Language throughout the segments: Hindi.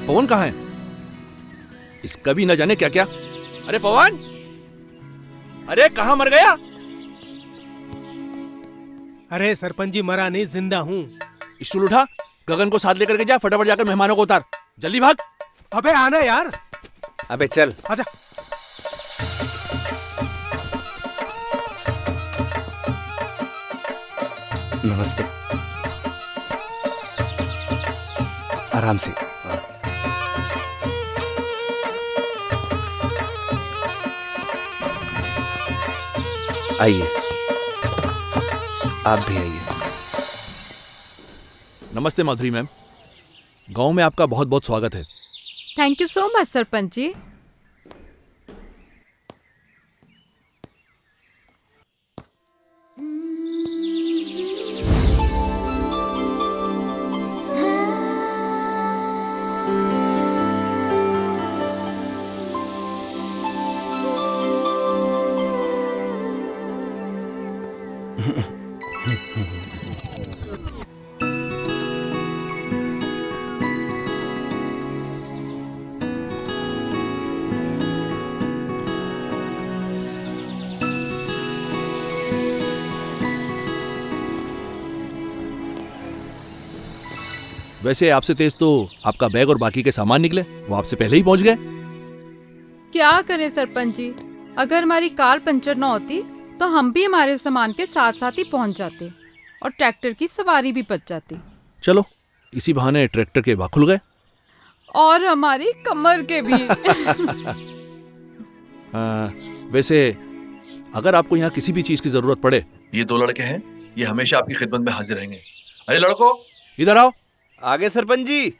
पवन कहाँ है? इसका भी न जाने क्या क्या। अरे पवन, अरे कहाँ मर गया? अरे सरपंच जी मरा नहीं, जिंदा हूँ। स्टूल उठा, गगन को साथ लेकर के जा, फटाफट जाकर मेहमानों को उतार, जल्दी भाग। अबे आना यार। अबे चल। आजा। नमस्ते। आराम से। आइए, आप भी आइए। नमस्ते माधुरी मैम, गांव में आपका बहुत बहुत स्वागत है। Thank you so much sarpanch ji. वैसे आपसे तेज तो आपका बैग और बाकी के सामान निकले, वो आपसे पहले ही पहुंच गए। क्या करें सरपंच जी, अगर हमारी कार पंचर न होती तो हम भी हमारे सामान के साथ साथ ही पहुंच जाते और ट्रैक्टर की सवारी भी बच जाती। चलो, इसी बहाने ट्रैक्टर के भाग खुल गए और हमारी कमर के भी। वैसे अगर आपको यहाँ किसी भी चीज की जरूरत पड़े, ये दो लड़के हैं, ये हमेशा आपकी खिदमत में हाजिर रहेंगे। अरे लड़को, इधर आओ। आगे सरपंच जी।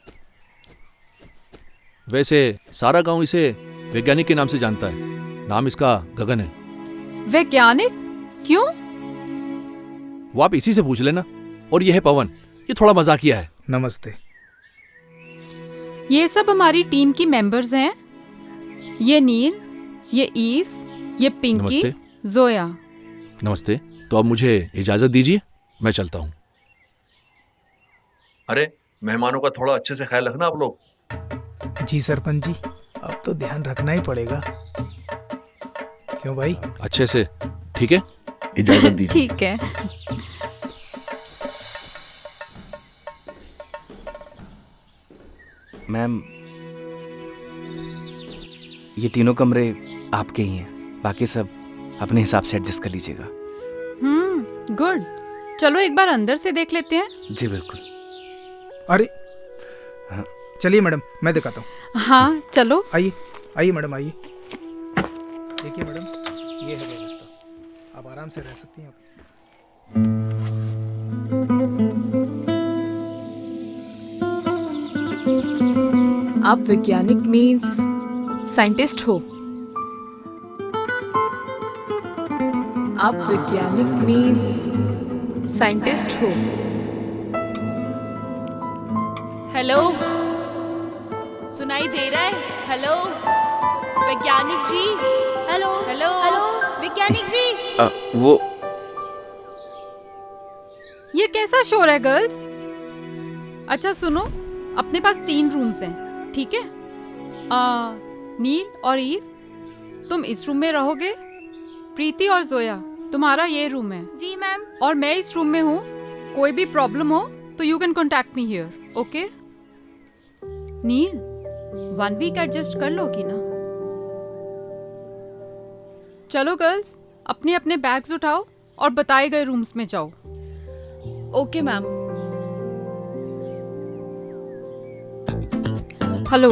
वैसे सारा गांव इसे वैज्ञानिक के नाम से जानता है, नाम इसका गगन है। वैज्ञानिक? क्यों? वो आप इसी से पूछ लेना। और ये है पवन, ये थोड़ा मजाकिया है। नमस्ते। ये सब हमारी टीम की मेंबर्स हैं। ये नील, ये ईव, ये पिंकी, नमस्ते। जोया। नमस्ते। तो अब मुझे इजाजत दीजिए, मैं चलता हूँ। अरे मेहमानों का थोड़ा अच्छे से ख्याल रखना आप लोग। जी सरपंच जी, अब तो ध्यान रखना ही पड़ेगा। क्यों भाई? अच्छे से, ठीक है? इजाजत दीजिए। ठीक है। मैम, ये तीनों कमरे आपके ही हैं, बाकी सब अपने हिसाब से एडजस्ट कर लीजिएगा। गुड। चलो एक बार अंदर से देख लेते हैं। जी बिल्कुल। अरे हाँ। चलिए मैडम, मैं दिखाता हूँ। हाँ चलो। आइए आइए मैडम, आइए। देखिए मैडम, ये है व्यवस्था, आप आराम से रह सकती हैं। आप वैज्ञानिक मीन्स साइंटिस्ट हो? आप वैज्ञानिक मीन्स साइंटिस्ट हो? हेलो, सुनाई दे रहा है? हेलो वैज्ञानिक जी। हेलो हेलो हेलो वैज्ञानिक जी। वो ये कैसा शोर है गर्ल्स? अच्छा सुनो, अपने पास 3 रूम्स हैं, ठीक है? नील और ईव, तुम इस रूम में रहोगे। प्रीति और जोया, तुम्हारा ये रूम है। जी मैम। और मैं इस रूम में हूँ। कोई भी प्रॉब्लम हो तो you can contact me here, okay? Neel, 1 week adjust कर लोगी ना? चलो गर्ल्स, अपने अपने बैग्स उठाओ और बताए गए रूम्स में जाओ। Okay ma'am. हेलो,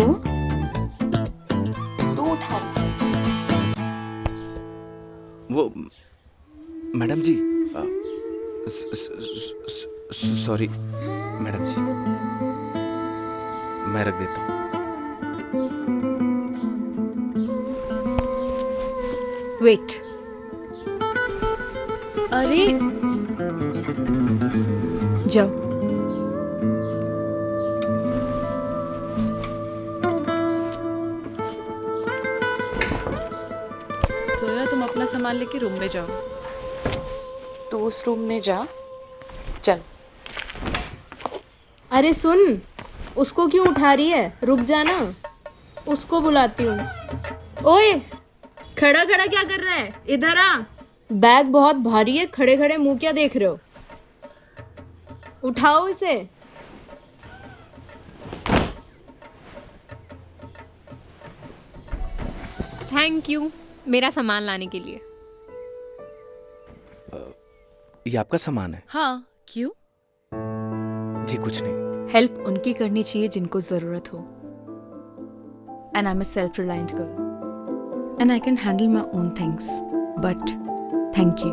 वो मैडम जी, सॉरी मैडम जी, मैं रख देता हूँ। वेट। अरे जाओ। सोया, तुम अपना सामान लेके रूम में जाओ। तू उस रूम में जा, चल। अरे सुन, उसको क्यों उठा रही है? रुक जाना, उसको बुलाती हूँ। ओए, खड़ा खड़ा क्या कर रहा है? इधर आ। बैग बहुत भारी है, खड़े खड़े मुंह क्या देख रहे हो? उठाओ इसे। थैंक यू मेरा सामान लाने के लिए। ये आपका सामान है? हाँ, क्यों? जी कुछ नहीं। हेल्प उनकी करनी चाहिए जिनको जरूरत हो। And I am a self reliant girl and I can handle my own things, but thank you.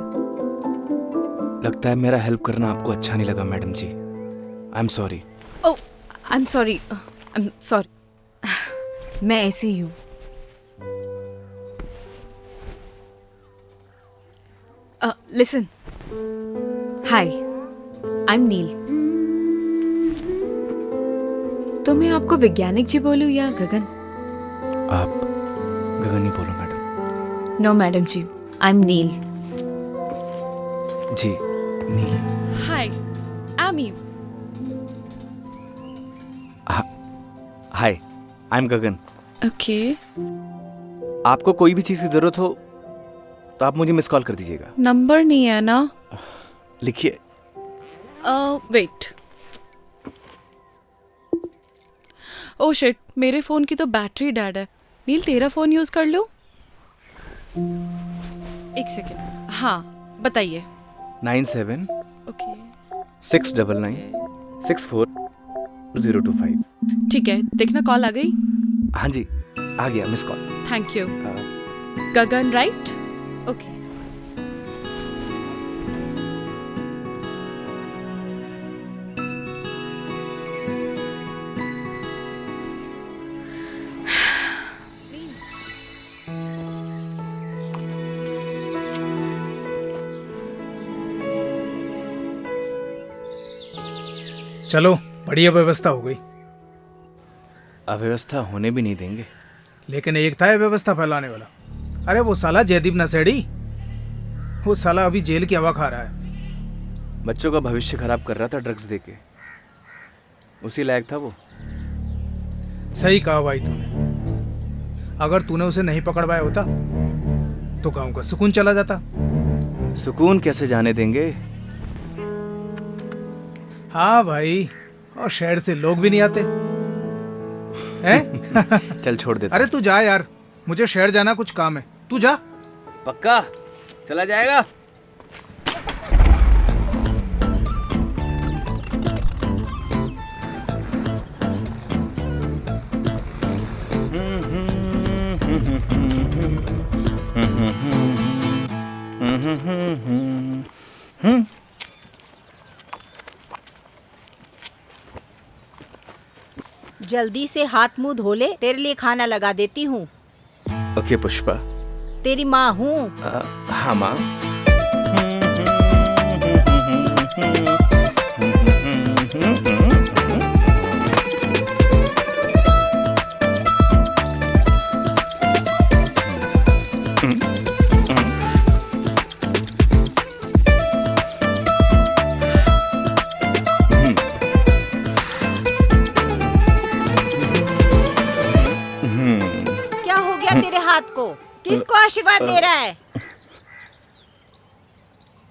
लगता है मेरा हेल्प करना आपको अच्छा नहीं लगा madam ji. I am sorry. Oh, I am sorry, I am sorry. मैं ऐसे ही हूँ। Listen, hi, I am Neel. तो मैं आपको वैज्ञानिक जी बोलूं या गगन? आप गगन ही बोलो madam. No madam ji, I am Neel. जी Neel. Hi, I am Eve. Hi, I am Gagan. Okay. आपको कोई भी चीज़ की ज़रूरत हो तो आप मुझे मिस कॉल कर दीजिएगा। नंबर नहीं है ना? लिखिए। वेट। ओह शिट, मेरे फ़ोन की तो बैटरी डेड है। नील, तेरा फ़ोन यूज़ कर लो। एक सेकेंड। हाँ, बताइए। 97 ओके, 699 64 025। ठीक है, देखना कॉल आ गई। हाँ जी, आ गया miss call. Thank you. Gagan right? Okay. चलो, बढ़िया व्यवस्था हो गई। अव्यवस्था होने भी नहीं देंगे। लेकिन एक था ये व्यवस्था फैलाने वाला। अरे वो साला जयदीप नशेड़ी, वो साला अभी जेल की हवा खा रहा है। बच्चों का भविष्य खराब कर रहा था ड्रग्स देके। उसी लायक था वो। सही कहा भाई तूने। अगर तूने उसे नहीं पकड़वाया होता तो गांव का सुकून चला जाता। सुकून कैसे जाने देंगे? हाँ भाई, और शहर से लोग भी नहीं आते हैं? चल छोड़ देता। अरे तू जा यार, मुझे शहर जाना, कुछ काम है। तू जा। पक्का चला जाएगा? जल्दी से हाथ मुंह धो ले, तेरे लिए खाना लगा देती हूँ। ओके पुष्पा। तेरी माँ हूँ। हाँ माँ। क्या हो गया तेरे हाथ को? किसको आशीर्वाद दे रहा है?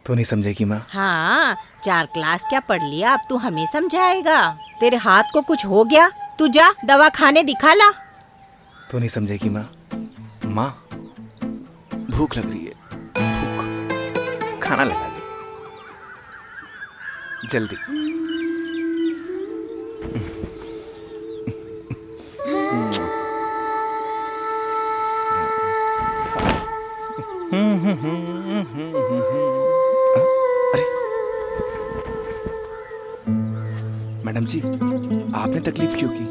तो नहीं समझेगी माँ? हाँ, 4 क्लास क्या पढ़ लिया, अब तू हमें समझाएगा? तेरे हाथ को कुछ हो गया, तू जा दवा खाने दिखा ला। तो नहीं समझेगी माँ? माँ, भूख लग रही है। भूख, खाना लगा दे जल्दी। अरे मैडम जी, आपने तकलीफ क्यों की?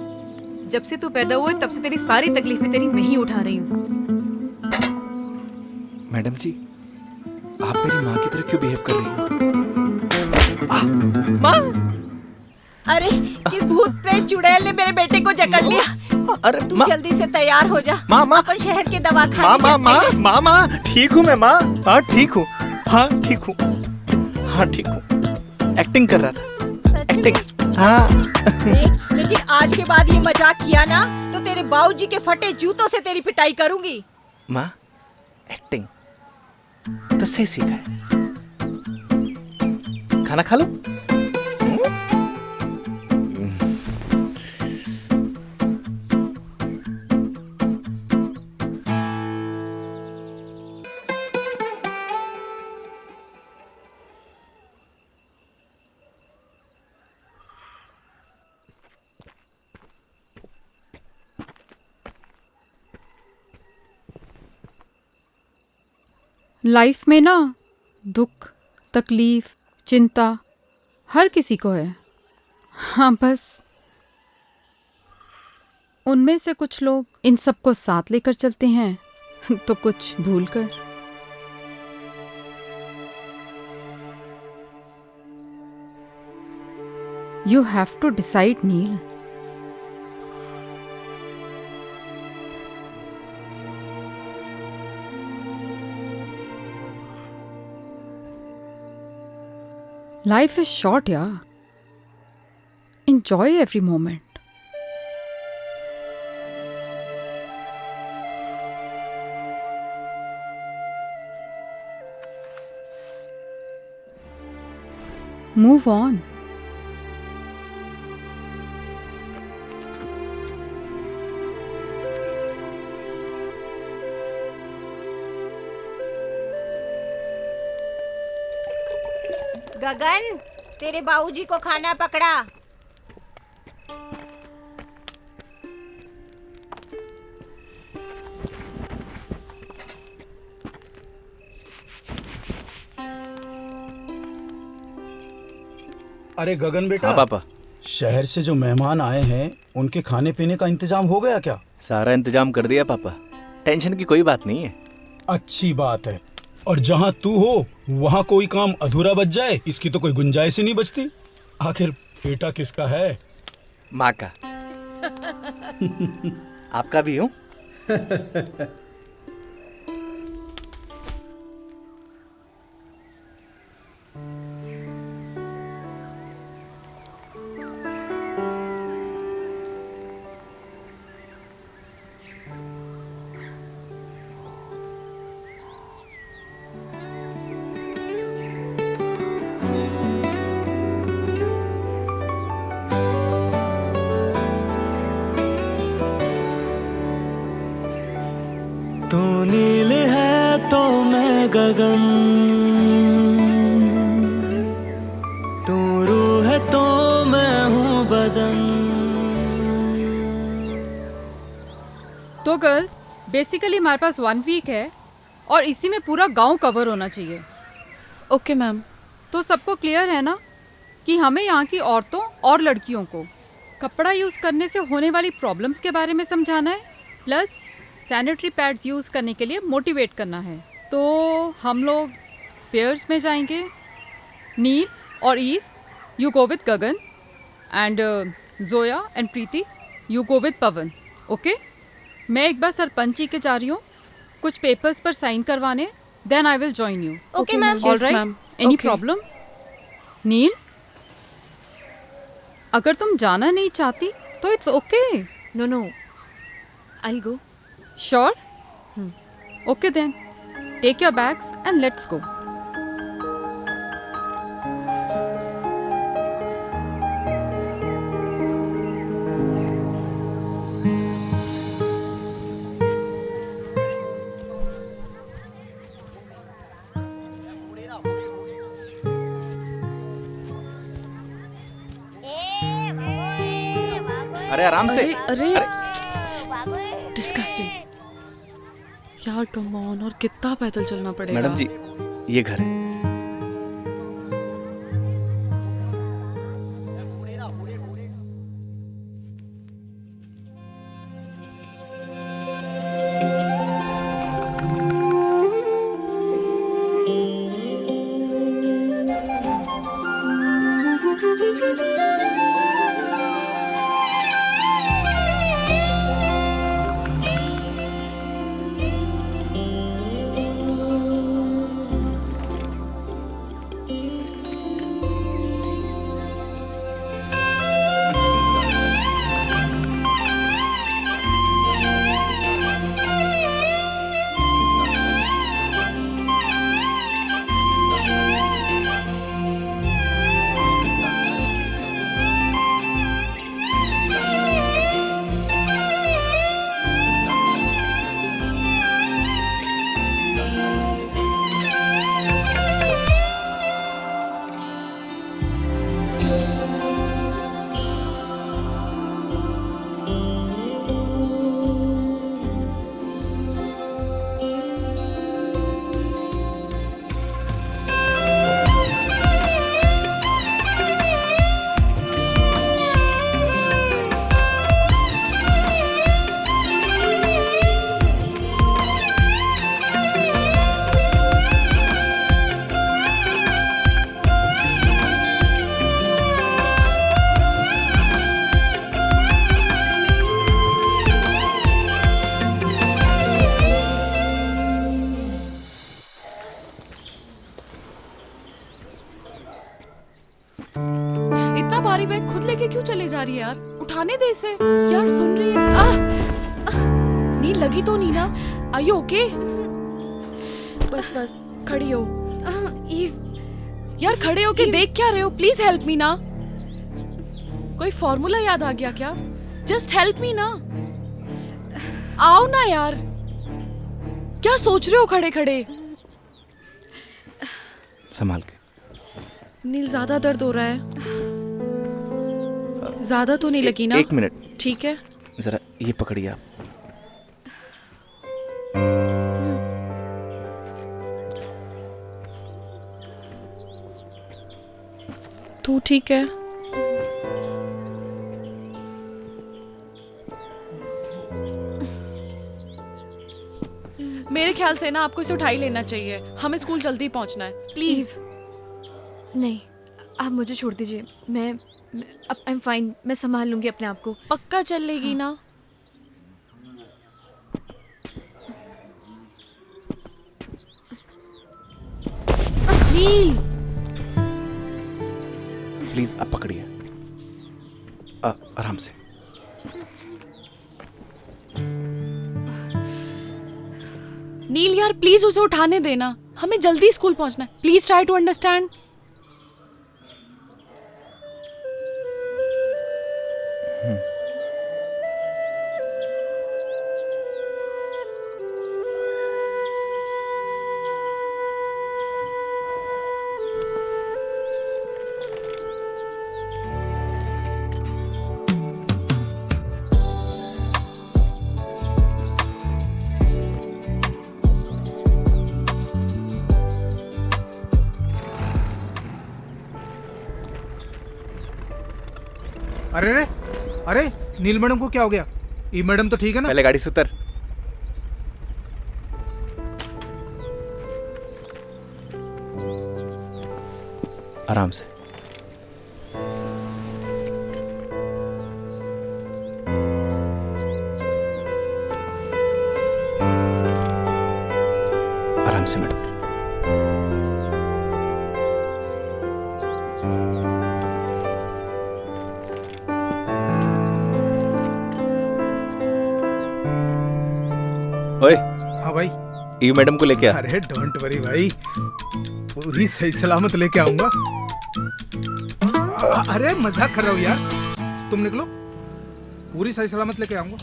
जब से तू पैदा हुआ तब से तेरी सारी तकलीफें तेरी मैं ही उठा रही हूँ। मैडम जी, आप मेरी माँ की तरह क्यों बिहेव कर रही हो? माँ! अरे किस भूत प्रेत चुड़ैल ने मेरे बेटे को जकड़ लिया। अरे तू जल्दी से तैयार हो जा। माँ, अपन शहर के दवाखाने माँ, ठीक हूँ मैं माँ। हाँ ठीक हूँ। हाँ ठीक हूँ। हाँ ठीक हूँ। एक्टिंग कर रहा था। सच में? हाँ। लेकिन लेकिन आज के बाद ये मजाक किया ना तो तेरे बाबूजी के फटे जूतों से तेरी पिटाई करूंगी। माँ एक्टिंग तो सही सीखा है। खाना खा लो। लाइफ में ना दुख, तकलीफ, चिंता हर किसी को है। हाँ, बस उनमें से कुछ लोग इन सबको साथ लेकर चलते हैं तो कुछ भूल कर। You have to decide Neel. Life is short, yeah. Enjoy every moment. Move on. Gagan, तेरे बाबूजी को खाना पकड़ा। अरे गगन बेटा। हाँ पापा। शहर से जो मेहमान आए हैं उनके खाने पीने का इंतजाम हो गया क्या? सारा इंतजाम कर दिया पापा, टेंशन की कोई बात नहीं है। अच्छी बात है। और जहाँ तू हो वहाँ कोई काम अधूरा बच जाए इसकी तो कोई गुंजाइश ही नहीं बचती। आखिर बेटा किसका है? माँ का। आपका भी हूँ। तू नील है तो मैं गगन, तू रूह है तो मैं हूँ बदन। तो गर्ल्स, बेसिकली हमारे पास 1 वीक है और इसी में पूरा गांव कवर होना चाहिए। Okay ma'am. तो सबको क्लियर है ना कि हमें यहाँ की औरतों और लड़कियों को कपड़ा यूज़ करने से होने वाली प्रॉब्लम्स के बारे में समझाना है, प्लस सैनिटरी पैड्स यूज़ करने के लिए मोटिवेट करना है। तो हम लोग पेयर्स में जाएंगे। नील और Eve, you go with Gagan, and Zoya and Preeti, you go with Pawan. Okay, मैं एक बार सरपंच जी के जा रही हूँ कुछ पेपर्स पर साइन करवाने, then I will join you. Okay ma'am. Alright, any problem? Neel, अगर तुम जाना नहीं चाहती तो it's okay. No no, I go. Sure? Okay then. Take your bags and let's go. अरे आराम से। अरे डिस्गस्टिंग यार, कम ऑन। और कितना पैदल चलना पड़ेगा? मैडम जी, ये घर है। इतना भारी बैग खुद लेके क्यों चले जा रही है यार? उठाने दे इसे यार। सुन रही है? नींद लगी तो नहीं ना? Are you okay? बस बस खड़ी हो। यार खड़े होके देख क्या रहे हो? प्लीज हेल्प मी ना। कोई फॉर्मूला याद आ गया क्या? जस्ट हेल्प मी ना। आओ ना यार। क्या सोच रहे हो खड़े खड़े? संभाल के। नील ज्यादा दर्द हो रहा है? ज्यादा तो नहीं लगी ना? एक मिनट। ठीक है जरा ये पकड़िए आप। तू ठीक है? मेरे ख्याल से ना आपको इसे उठा ही लेना चाहिए। हमें स्कूल जल्दी पहुंचना है। प्लीज। नहीं, आप मुझे छोड़ दीजिए। मैं आई एम फाइन। मैं संभाल लूंगी अपने आप को। पक्का चल लेगी ना? नील प्लीज आप पकड़िए आराम से। नील यार प्लीज उसे उठाने देना। हमें जल्दी स्कूल पहुंचना है। Please try to understand. अरे रे, अरे नील मैडम को क्या हो गया? ई मैडम तो ठीक है ना? पहले गाड़ी से उतर। आराम से। आराम से मैडम। ओए। हाँ भाई। ई मैडम को लेके आ। अरे डोंट वरी भाई, पूरी सही सलामत लेके आऊंगा। अरे मजाक कर रहा हूँ यार। तुम निकलो, पूरी सही सलामत लेके आऊंगा।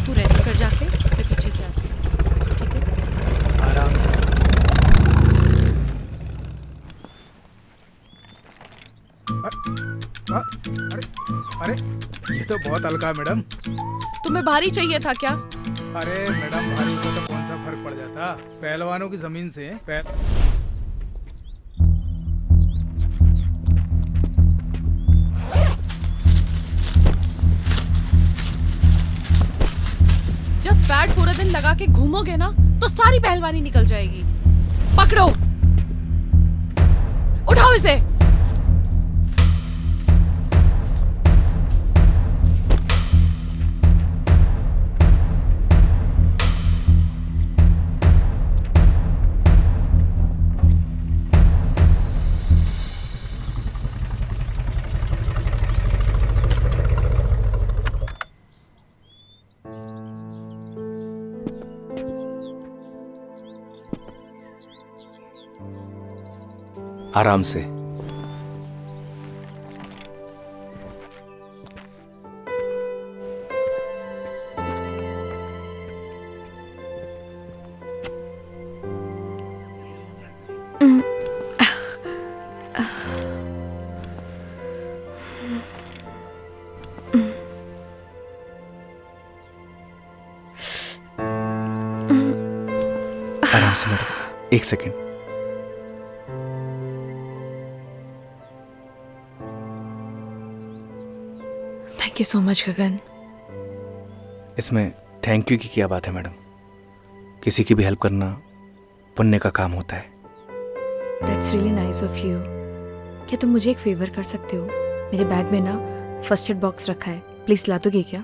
तू रेस्ट कर जाके, मैं पीछे से आती हूँ। ठीक है? आराम से। अरे अरे ये तो बहुत हल्का है मैडम। तुम्हें भारी चाहिए था क्या? अरे मैडम भारी को तो कौन सा फर्क पड़ जाता? पहलवानों की जमीन से जब पैड पूरा दिन लगा के घूमोगे ना तो सारी पहलवानी निकल जाएगी। पकड़ो, उठाओ इसे। आराम से। एक second. Thank you so much Gagan. इसमें थैंक यू की क्या बात है मैडम? किसी की भी हेल्प करना पुण्य का काम होता है। That's really nice of you. क्या तुम मुझे एक फेवर कर सकते हो? मेरे बैग में ना फर्स्ट एड बॉक्स रखा है, प्लीज ला दोगे क्या?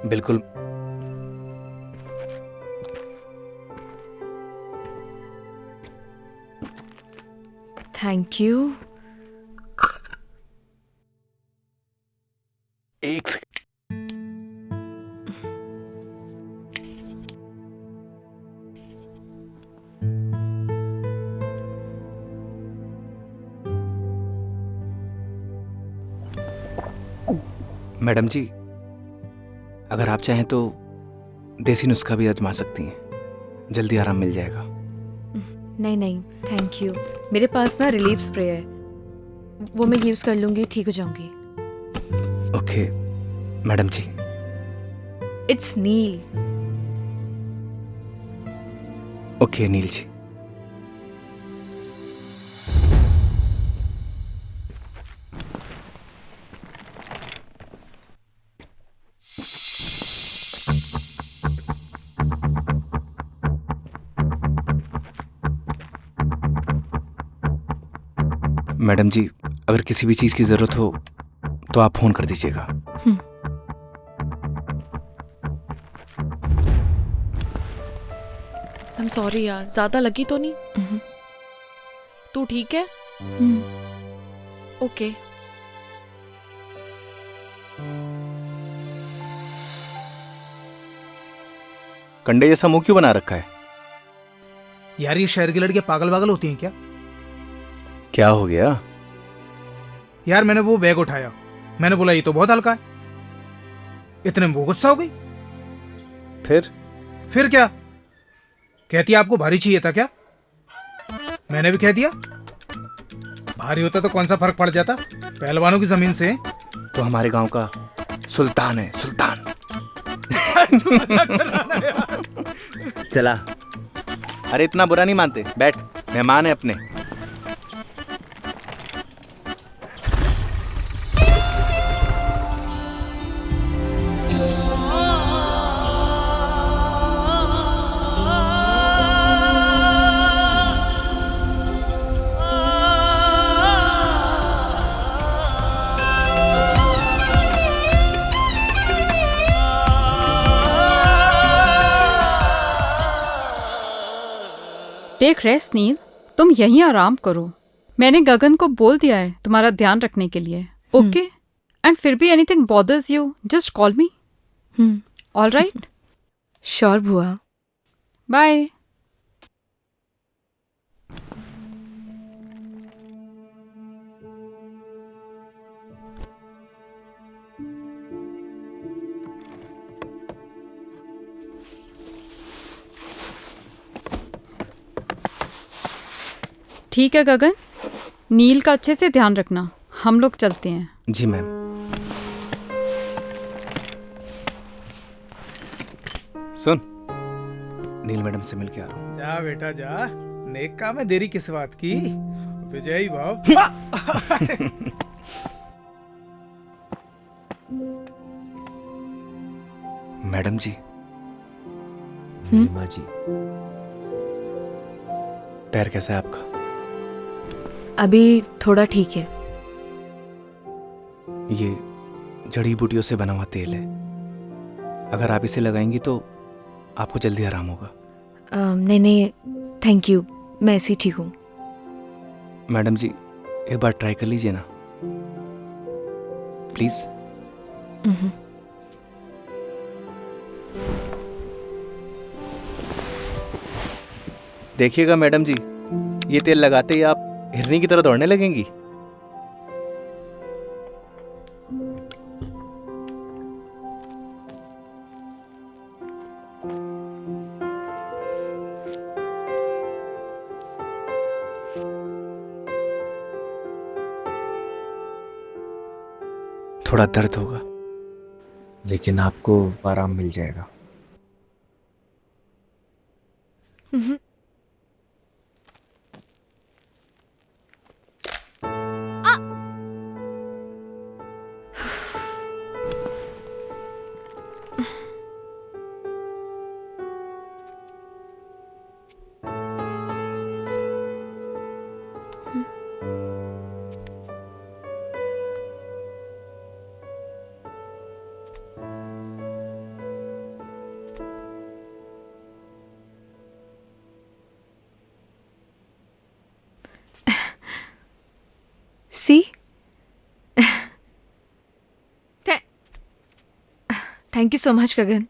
बिल्कुल। Thank you. एक सेकेंड। मैडम जी, अगर आप चाहें तो देसी नुस्खा भी आजमा सकती हैं, जल्दी आराम मिल जाएगा। नहीं नहीं थैंक यू, मेरे पास ना रिलीफ स्प्रे है, वो मैं यूज कर लूंगी, ठीक हो जाऊंगी। Okay madam ji. It's Neel. Okay Neel ji. Madam ji, अगर किसी भी चीज की जरूरत हो तो आप फोन कर दीजिएगा। I'm sorry यार, ज्यादा लगी तो नहीं? तू ठीक है? ओके। कंडे जैसा मुंह क्यों बना रखा है? यार ये शहर की लड़कियां पागल वागल होती हैं क्या? क्या हो गया? यार मैंने वो बैग उठाया, मैंने बोला ये तो बहुत हल्का है, इतने में वो गुस्सा हो गई। फिर क्या कहती है, आपको भारी चाहिए था क्या? मैंने भी कह दिया भारी होता तो कौन सा फर्क पड़ जाता, पहलवानों की जमीन से। तो हमारे गांव का सुल्तान है, सुल्तान। चला। अरे इतना बुरा नहीं मानते, बैठ, मेहमान है अपने। टेक रेस्ट नील, तुम यहीं आराम करो। मैंने गगन को बोल दिया है तुम्हारा ध्यान रखने के लिए, ओके? एंड फिर भी anything bothers you, just call me. All right? Sure बुआ। बाय। ठीक है गगन, नील का अच्छे से ध्यान रखना, हम लोग चलते हैं। जी मैम। सुन, नील मैडम से मिल के आ रहा हूँ। जा बेटा जा, नेक काम है, देरी किस बात की? विजयी भाव। मैडम जी। माँ जी। पैर कैसा है आपका? अभी थोड़ा ठीक है। ये जड़ी बूटियों से बना हुआ तेल है, अगर आप इसे लगाएंगी तो आपको जल्दी आराम होगा। नहीं नहीं थैंक यू, मैं ऐसी ठीक हूँ। मैडम जी एक बार ट्राई कर लीजिए ना प्लीज। देखिएगा मैडम जी, ये तेल लगाते ही आप हिरनी की तरह दौड़ने लगेंगी। थोड़ा दर्द होगा, लेकिन आपको आराम मिल जाएगा। सी थैंक यू सो मच गगन,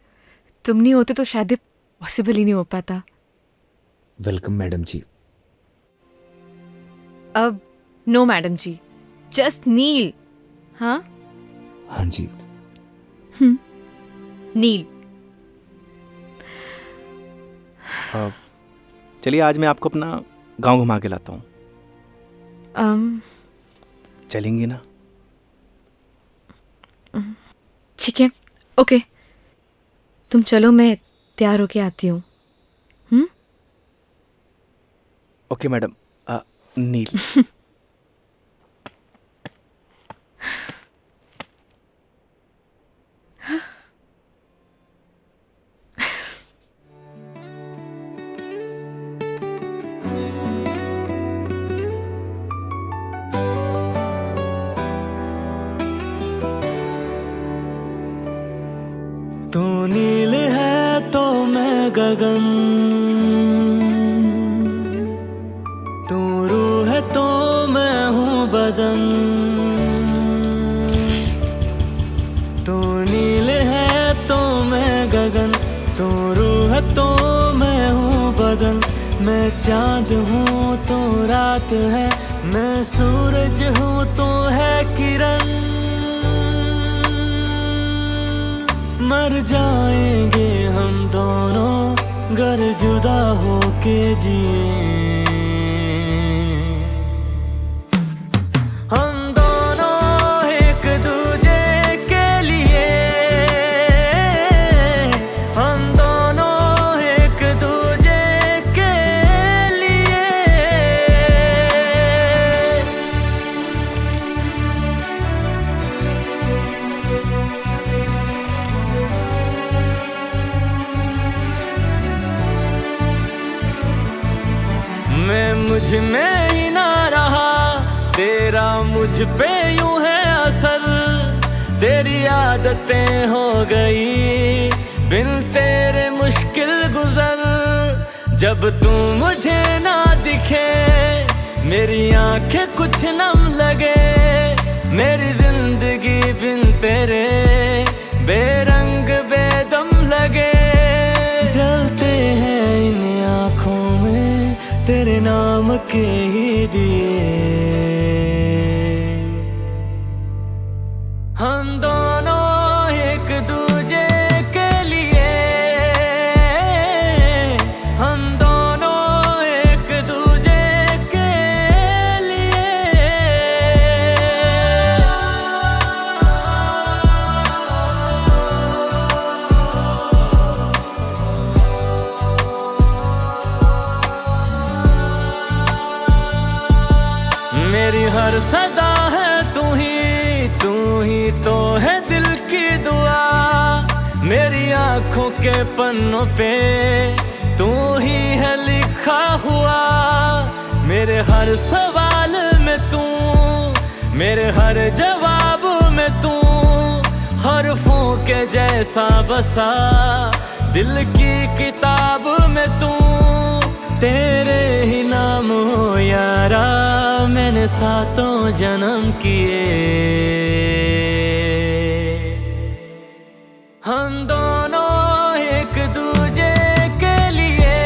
तुम नहीं होते तो शायद पॉसिबल ही नहीं हो पाता। वेलकम मैडम जी। अब नो मैडम जी, जस्ट नील। हाँ हाँ जी। नील। चलिए आज मैं आपको अपना गांव घुमा के लाता हूँ। चलेंगी ना? ठीक है, ओके, तुम चलो, मैं तैयार होके आती हूँ। Okay madam. नील। तू नील है तो मैं गगन, तू रूह है तो मैं हूँ बदन। तू नील है तो मैं गगन, तू रूह है तो मैं हूँ बदन। मैं चांद हूँ तो रात है, मैं सूरज हूँ तो है किरण। मर जाएंगे हम दोनों गर जुदा होके जिए। हम दोनों एक दूजे के लिए, हम दोनों एक दूजे के लिए। मैं मुझ में ही ना रहा, तेरा मुझ पे यूं है असर। तेरी आदतें हो गई बिन तेरे मुश्किल गुजर। जब तू मुझे ना दिखे मेरी आंखें कुछ नम लगे। मेरी जिंदगी बिन तेरे बेरंग बेदम लगे। जलते हैं इन आँखों में तेरे नाम के ही दिए। हम दोनों एक दूजे के लिए, हम दोनों एक दूजे के लिए। मेरी हर सदा है तू ही तो है दिल की दुआ। मेरी आंखों के पन्नों पे तू ही है लिखा हुआ। मेरे हर सवाल में तू, मेरे हर जवाब में तू। हरफों के जैसा बसा दिल की किताब में तू। तेरे ही नाम हो यारा मैंने सातों जन्म किए। हम दोनों एक दूजे के लिए,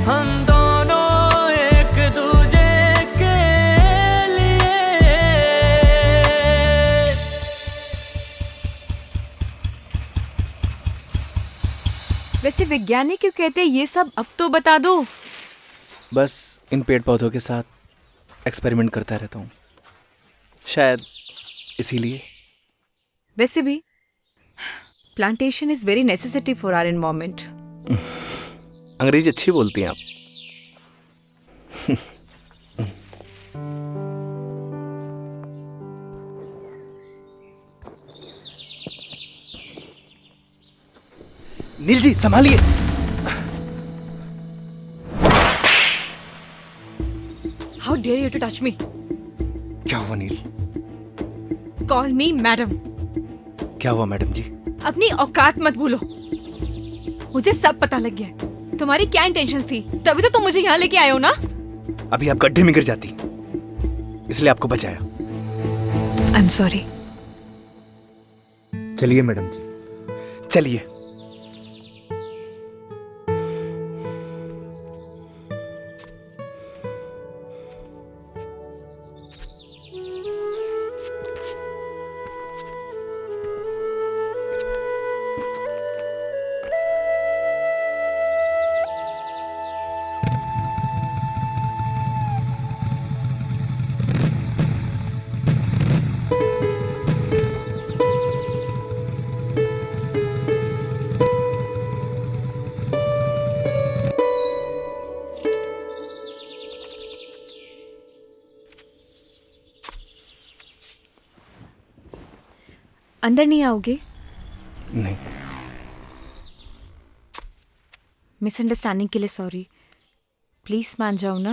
हम दोनों एक दूजे के लिए। वैसे वैज्ञानिक क्यों कहते हैं ये सब, अब तो बता दो। बस इन पेड़ पौधों के साथ एक्सपेरिमेंट करता रहता हूँ, शायद इसीलिए। वैसे भी plantation is very necessity for our environment. अंग्रेजी अच्छी बोलती हैं आप। नील जी संभालिए। How dare you to touch me. क्या हुआ नील? Call me madam. क्या हुआ मैडम जी? अपनी औकात मत भूलो। मुझे सब पता लग गया है तुम्हारी क्या इंटेंशंस थी, तभी तो तुम मुझे यहाँ लेके आए हो ना। अभी आप गड्ढे में गिर जाती इसलिए आपको बचाया। आई एम सॉरी। चलिए मैडम जी। चलिए। अंदर नहीं आओगे? नहीं। मिसअंडरस्टैंडिंग के लिए सॉरी। प्लीज मान जाओ ना।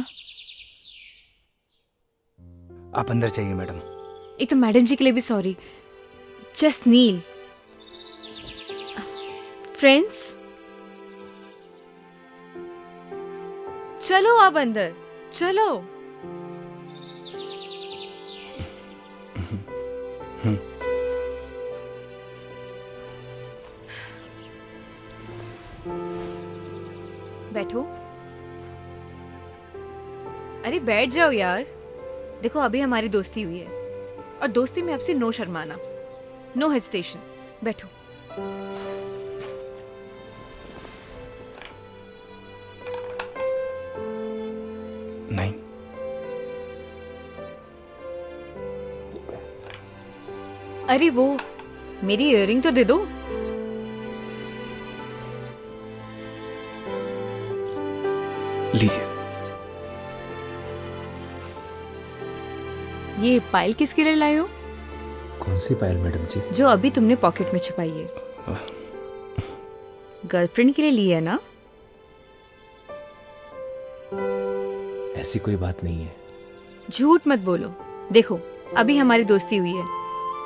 आप अंदर जाइए मैडम। एक तो मैडम जी के लिए भी सॉरी। जस्ट नील। फ्रेंड्स, चलो आप अंदर चलो। बैठो। अरे बैठ जाओ यार। देखो अभी हमारी दोस्ती हुई है और दोस्ती में आपसे नो शर्माना, नो हेजिटेशन। बैठो। नहीं। अरे वो मेरी इयररिंग तो दे दो। लीजिए। ये पायल किसके लिए लाए हो? कौन सी पायल मैडम जी? जो अभी तुमने पॉकेट में छुपाई है। गर्लफ्रेंड के लिए ली है ना? ऐसी कोई बात नहीं है। झूठ मत बोलो। देखो अभी हमारी दोस्ती हुई है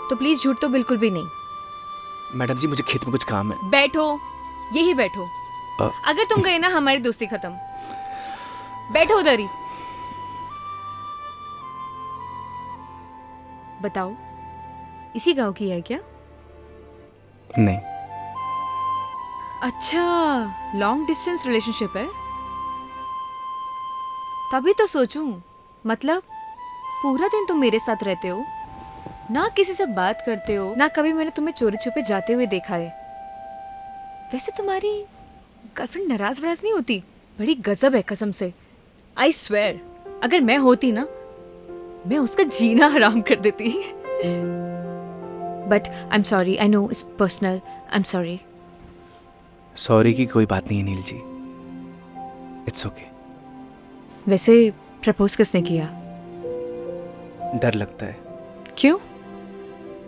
तो प्लीज झूठ तो बिल्कुल भी नहीं। मैडम जी मुझे खेत में कुछ काम है। बैठो, यही बैठो। अगर तुम गए ना हमारी दोस्ती खत्म। बैठो उधर ही। बताओ इसी गांव की है क्या? नहीं। अच्छा, लॉन्ग डिस्टेंस रिलेशनशिप है। तभी तो सोचूं, मतलब पूरा दिन तुम मेरे साथ रहते हो, ना किसी से बात करते हो, ना कभी मैंने तुम्हें चोरी छुपे जाते हुए देखा है। वैसे तुम्हारी गर्लफ्रेंड नाराज वराज नहीं होती? बड़ी गजब है कसम से। आई स्वेयर, अगर मैं होती ना, मैं उसका जीना हराम कर देती। But I am sorry, I know it's personal, I am sorry. Sorry की कोई बात नहीं है नील जी, इट्स ओके। वैसे प्रपोज किसने किया? डर लगता है। क्यों?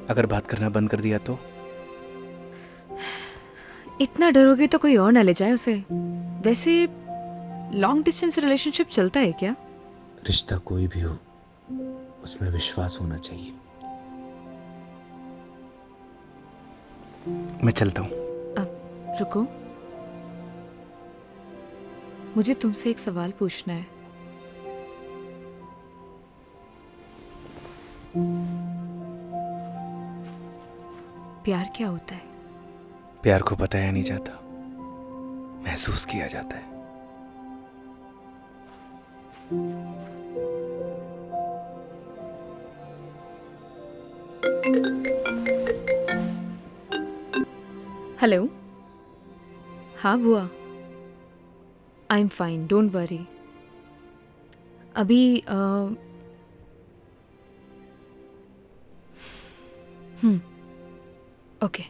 अगर बात करना बंद कर दिया तो? इतना डरोगे तो कोई और ना ले जाए उसे। वैसे लॉन्ग डिस्टेंस रिलेशनशिप चलता है क्या? रिश्ता कोई भी हो, उसमें विश्वास होना चाहिए। मैं चलता हूँ। अब रुको, मुझे तुमसे एक सवाल पूछना है। प्यार क्या होता है? प्यार को बताया नहीं जाता, महसूस किया जाता है। हेलो। हाँ बुआ, I am fine, don't worry. अभी ओके।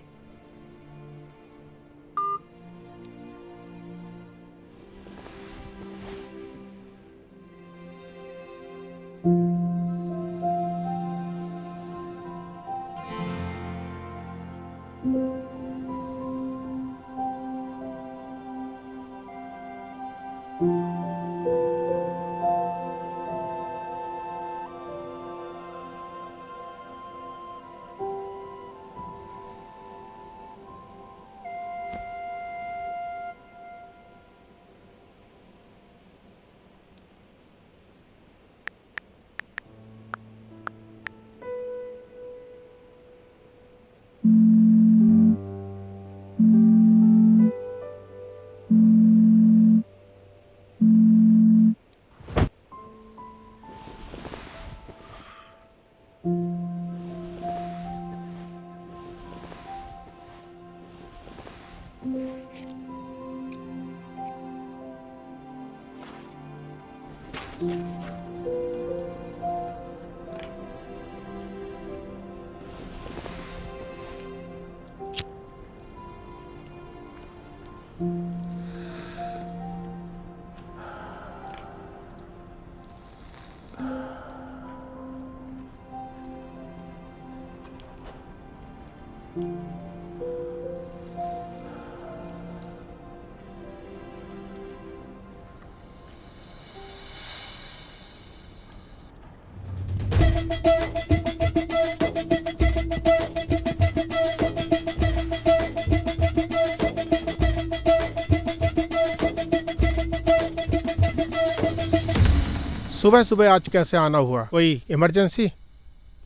सुबह सुबह आज कैसे आना हुआ? कोई इमरजेंसी?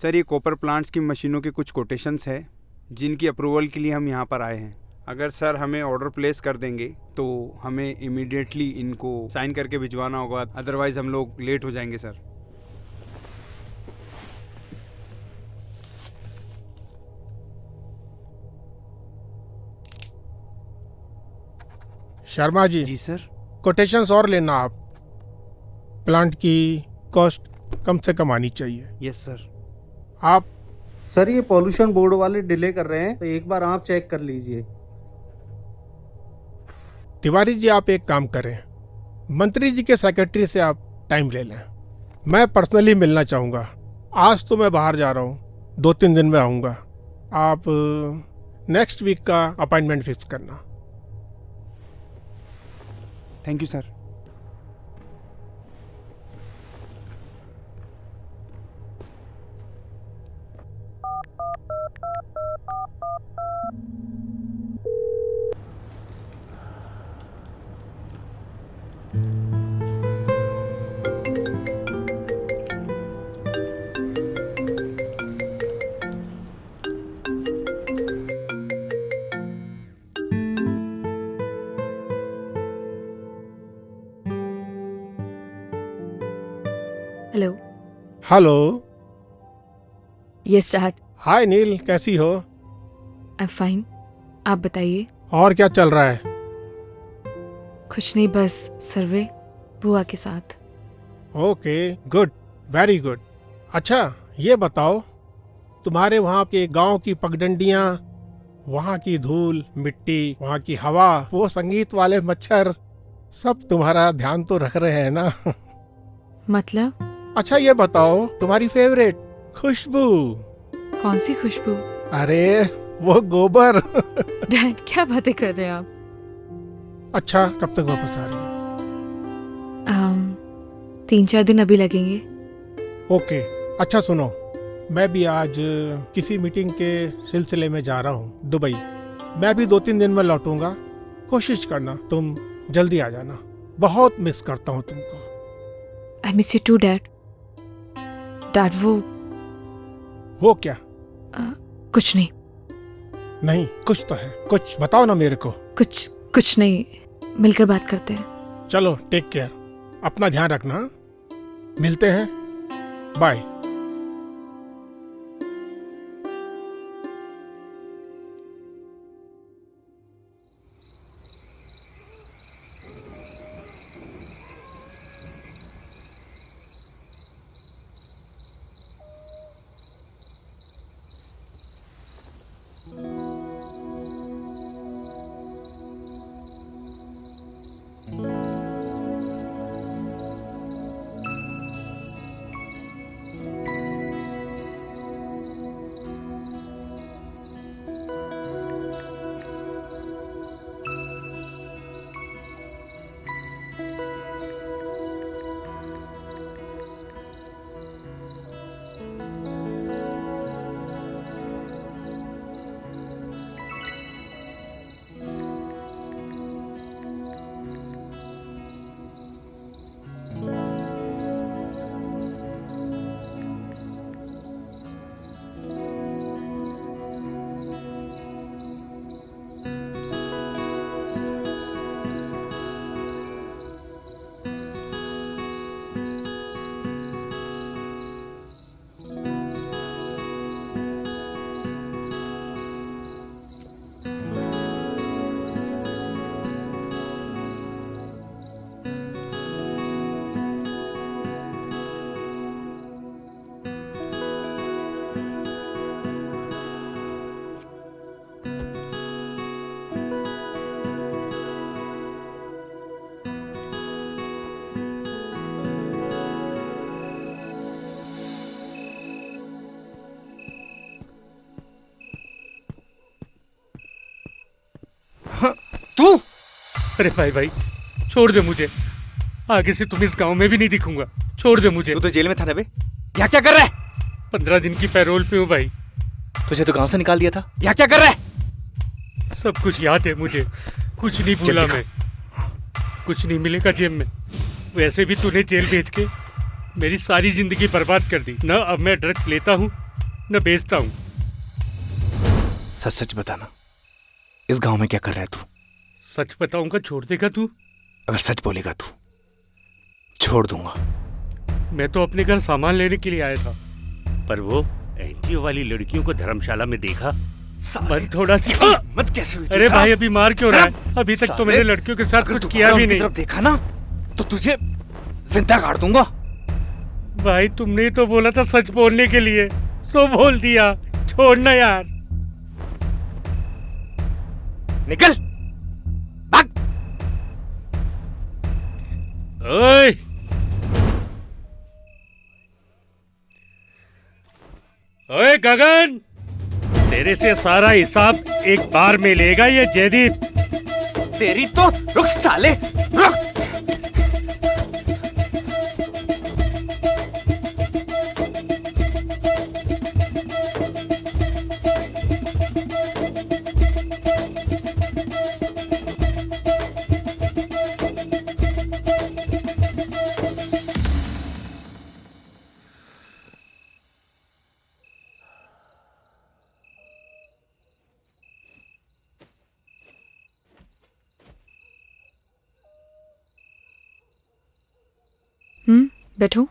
सर ये कॉपर प्लांट्स की मशीनों के कुछ कोटेशंस है जिनकी अप्रूवल के लिए हम यहाँ पर आए हैं। अगर सर हमें ऑर्डर प्लेस कर देंगे तो हमें इमीडिएटली इनको साइन करके भिजवाना होगा, अदरवाइज हम लोग लेट हो जाएंगे सर। शर्मा जी। जी सर। कोटेशंस और लेना आप। प्लांट की कॉस्ट कम से कम आनी चाहिए। Yes sir. आप सर ये पॉल्यूशन बोर्ड वाले डिले कर रहे हैं, तो एक बार आप चेक कर लीजिए। तिवारी जी आप एक काम करें, मंत्री जी के सेक्रेटरी से आप टाइम ले लें। मैं पर्सनली मिलना चाहूँगा। आज तो मैं बाहर जा रहा हूँ, 2-3 दिन में आऊँगा। आप नेक्स्ट वीक का अपॉइंटमेंट फिक्स करना। Thank you sir. Hello. Hello. Yes dad. Hi Neel, कैसी हो? आई एम फाइन, आप बताइए। और क्या चल रहा है? कुछ नहीं, बस सर्वे बुआ के साथ। Okay, good, very good. अच्छा ये बताओ, तुम्हारे वहाँ के गांव की पगडंडियाँ, वहाँ की धूल मिट्टी, वहाँ की हवा, वो संगीत वाले मच्छर, सब तुम्हारा ध्यान तो रख रहे हैं ना? मतलब? अच्छा ये बताओ, तुम्हारी फेवरेट खुशबू? कौन सी खुशबू? अरे वो गोबर। डैड क्या बातें कर रहे हैं आप? अच्छा कब तक वापस आ रही हो? 3-4 दिन अभी लगेंगे। ओके। अच्छा सुनो, मैं भी आज किसी मीटिंग के सिलसिले में जा रहा हूँ दुबई। मैं भी 2-3 दिन में लौटूंगा। कोशिश करना तुम जल्दी आ जाना, बहुत मिस करता हूँ तुमको। I miss you too dad. Dad वो क्या? कुछ नहीं। नहीं कुछ तो है, कुछ बताओ ना मेरे को। कुछ नहीं, मिलकर बात करते हैं। चलो टेक केयर, अपना ध्यान रखना। मिलते हैं, बाय। अरे भाई छोड़ दे मुझे, आगे से तुम इस गांव में भी नहीं दिखूंगा। छोड़ दे मुझे। तू तो जेल में था ना बे, यहाँ क्या कर रहा है? 15 दिन की पैरोल पे हूँ भाई। तुझे तो गांव से निकाल दिया था, यहाँ क्या कर रहा है? सब कुछ याद है मुझे, कुछ नहीं भूला मैं। कुछ नहीं मिलेगा जेब में। वैसे भी तूने जेल भेज के मेरी सारी जिंदगी बर्बाद कर दी। न अब मैं ड्रग्स लेता हूँ न बेचता हूँ। सच सच बताना, इस गांव में क्या कर रहा है तू? सच बताऊंगा, छोड़ देगा तू? अगर सच बोलेगा तू, छोड़ दूंगा। मैं तो अपने घर सामान लेने के लिए आया था, पर वो एनजीओ वाली लड़कियों को धर्मशाला में देखा। मन थोड़ा सी मत कैसे हुई? अरे भाई अभी मार क्यों रहा है? अभी तक तो मैंने लड़कियों के साथ कुछ किया भी नहीं। तरफ देखा ना तो तुझे जिंदा काट दूंगा। भाई तुमने तो बोला था सच बोलने के लिए, सो बोल दिया। छोड़ना यार। निकल भाग। ओए ओए गगन, तेरे से सारा हिसाब एक बार में लेगा ये जयदीप। तेरी तो रुक साले, रुक। बैठो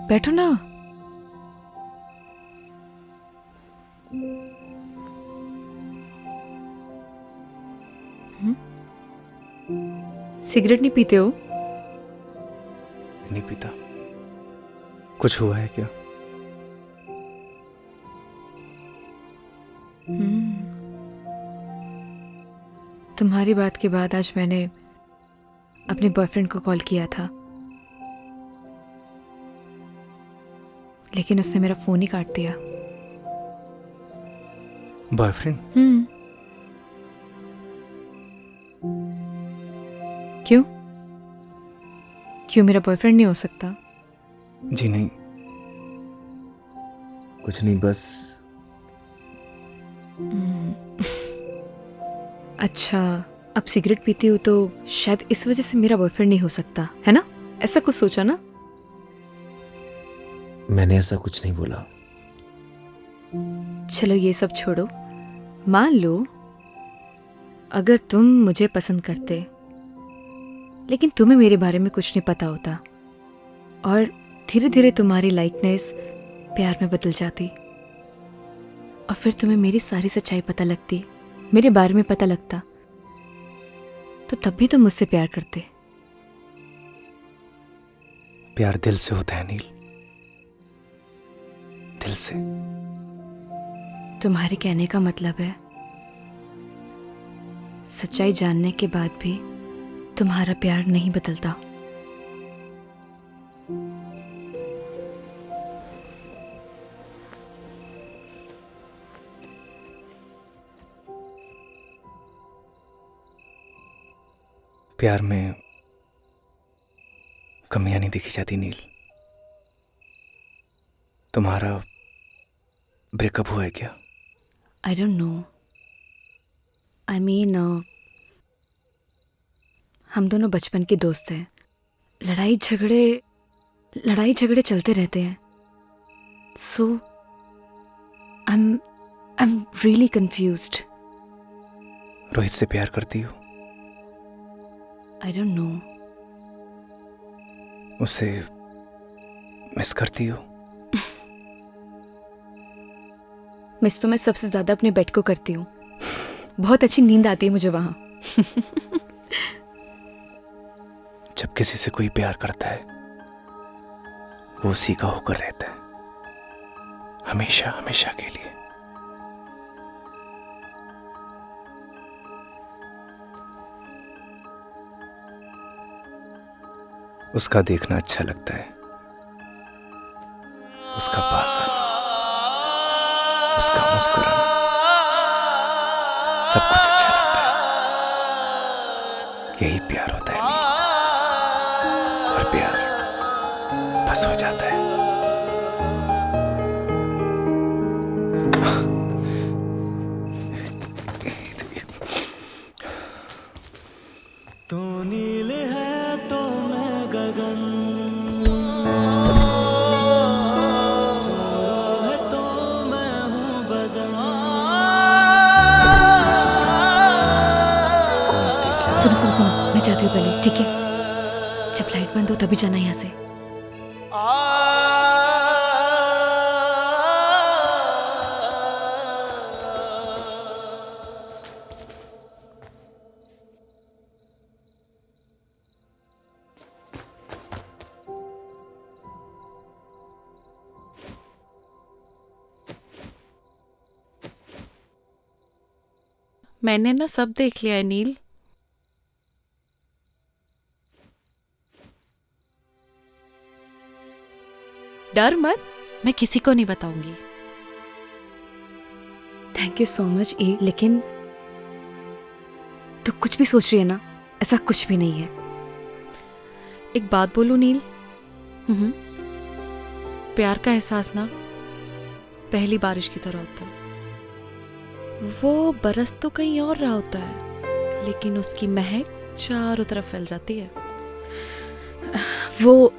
बैठो ना। सिगरेट नहीं पीते हो? नहीं पीता। कुछ हुआ है क्या? तुम्हारी बात के बाद आज मैंने अपने बॉयफ्रेंड को कॉल किया था, लेकिन उसने मेरा फोन ही काट दिया। बॉयफ्रेंड? क्यों? क्यों मेरा बॉयफ्रेंड नहीं हो सकता? जी नहीं, कुछ नहीं, बस। अच्छा, अब सिगरेट पीती हूँ तो शायद इस वजह से मेरा बॉयफ्रेंड नहीं हो सकता, है ना? ऐसा कुछ सोचा ना? मैंने ऐसा कुछ नहीं बोला। चलो ये सब छोड़ो। मान लो अगर तुम मुझे पसंद करते, लेकिन तुम्हें मेरे बारे में कुछ नहीं पता होता, और धीरे धीरे तुम्हारी लाइकनेस प्यार में बदल जाती, और फिर तुम्हें मेरी सारी सच्चाई पता लगती, मेरे बारे में पता लगता, तो तब भी तुम मुझसे प्यार करते। प्यार दिल से होता है नील, दिल से। तुम्हारे कहने का मतलब है सच्चाई जानने के बाद भी तुम्हारा प्यार नहीं बदलता। प्यार में कमियां नहीं देखी जाती नील। तुम्हारा ब्रेकअप हुआ है क्या? आई डोंट नो। आई मीन हम दोनों बचपन के दोस्त हैं। लड़ाई झगड़े चलते रहते हैं। So I am really confused. Rohit से प्यार करती हो? I don't know. उसे मिस करती हो? मिस तो मैं सबसे ज्यादा अपने बेड को करती हूँ। बहुत अच्छी नींद आती है मुझे वहां। जब किसी से कोई प्यार करता है वो उसी का होकर रहता है, हमेशा हमेशा के लिए। उसका देखना अच्छा लगता है, उसका पास आना, उसका मुस्कुराना। सब कुछ अच्छा लगता है। यही प्यार होता है नील। और प्यार बस हो जाता है। तू नील है तो मैं गगन, तू रूह है तो मैं हूँ बदन। सुनो सुनो सुनो, मैं जाती हूँ पहले, ठीक है? जब लाइट बंद हो तभी जाना यहाँ से। मैंने ना सब देख लिया है नील। डर मत, मैं किसी को नहीं बताऊंगी। थैंक यू सो मच ई, लेकिन तू कुछ भी सोच रही है ना, ऐसा कुछ भी नहीं है। एक बात बोलूं नील, प्यार का एहसास ना पहली बारिश की तरह होता है। वो बरस तो कहीं और रहा होता है, लेकिन उसकी महक चारों तरफ फैल जाती है। वो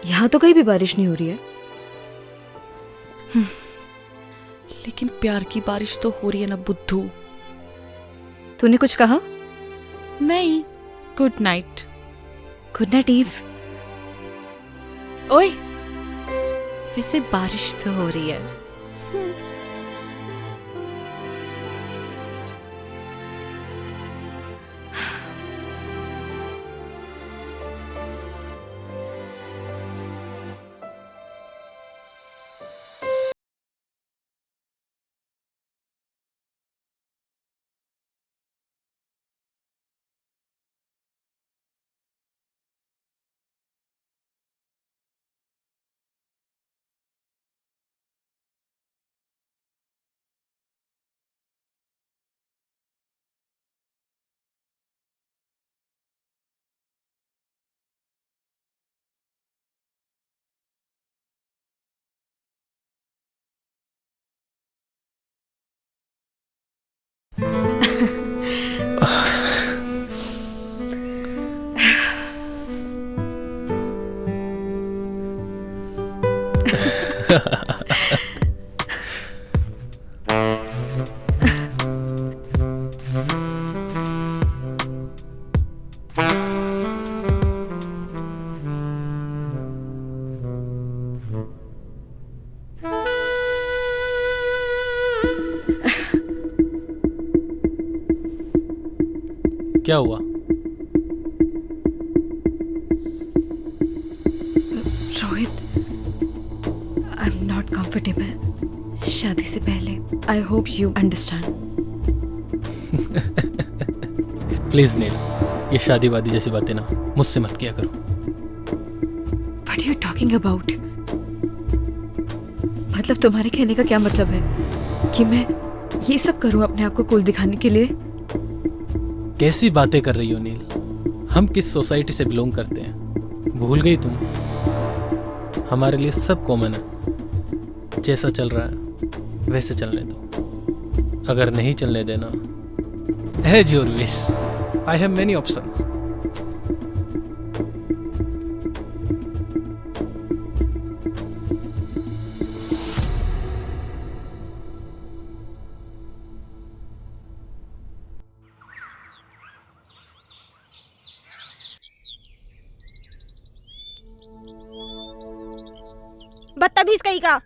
यहाँ तो कहीं भी बारिश नहीं हो रही है। लेकिन प्यार की बारिश तो हो रही है ना बुद्धू। तूने कुछ कहा? नहीं, good night. Good night Eve. ओए, वैसे बारिश तो हो रही है। क्या हुआ? Rohit, I am not comfortable शादी से पहले। I hope you understand. Please Neel, ये शादी वादी जैसी बातें ना मुझसे मत किया करो। What are you talking about? मतलब तुम्हारे कहने का क्या मतलब है कि मैं ये सब करूं अपने आप को कूल दिखाने के लिए? कैसी बातें कर रही हो नील? हम किस सोसाइटी से बिलोंग करते हैं भूल गई तुम? हमारे लिए सब कॉमन है। जैसा चल रहा है वैसे चलने दो। अगर नहीं चलने देना, as your wish, I have many options. बदतमीज कहीं का।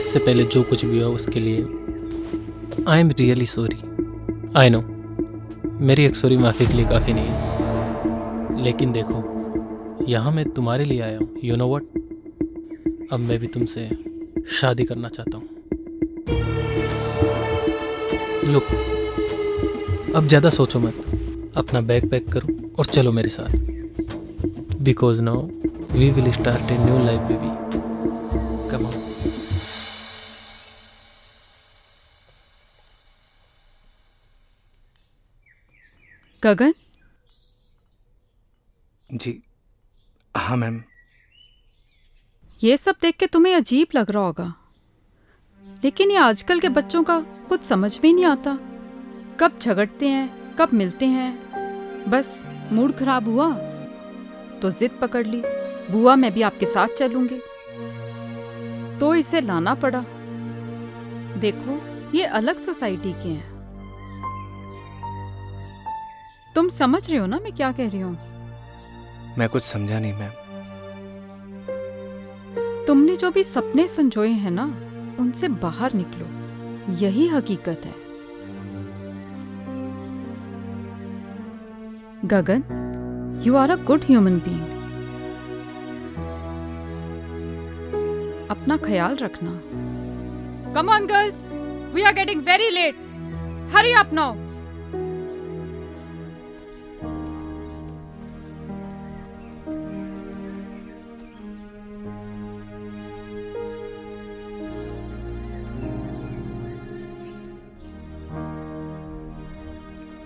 इससे पहले जो कुछ भी हुआ उसके लिए आई am really sorry. I know मेरी एक सॉरी माफ़ी के लिए काफ़ी नहीं है, लेकिन देखो यहाँ मैं तुम्हारे लिए आया हूँ। यू नो व्हाट, अब मैं भी तुमसे शादी करना चाहता हूँ। लुक, अब ज़्यादा सोचो मत, अपना बैग पैक करो और चलो मेरे साथ, because now we will start a new life baby. Come on. Gagan? जी हाँ मैम। ये सब देख के तुम्हें अजीब लग रहा होगा, लेकिन ये आजकल के बच्चों का कुछ समझ में नहीं आता। कब झगड़ते हैं, कब मिलते हैं। बस मूड खराब हुआ तो जिद पकड़ ली, बुआ मैं भी आपके साथ चलूंगी, तो इसे लाना पड़ा। देखो ये अलग सोसाइटी के हैं। तुम समझ रहे हो ना मैं क्या कह रही हूँ? मैं कुछ समझा नहीं मैम। तुमने जो भी सपने संजोए हैं ना, उनसे बाहर निकलो, यही हकीकत है। Gagan, you are a good human being. अपना ख्याल रखना। Come on girls, we are getting very late. Hurry up now.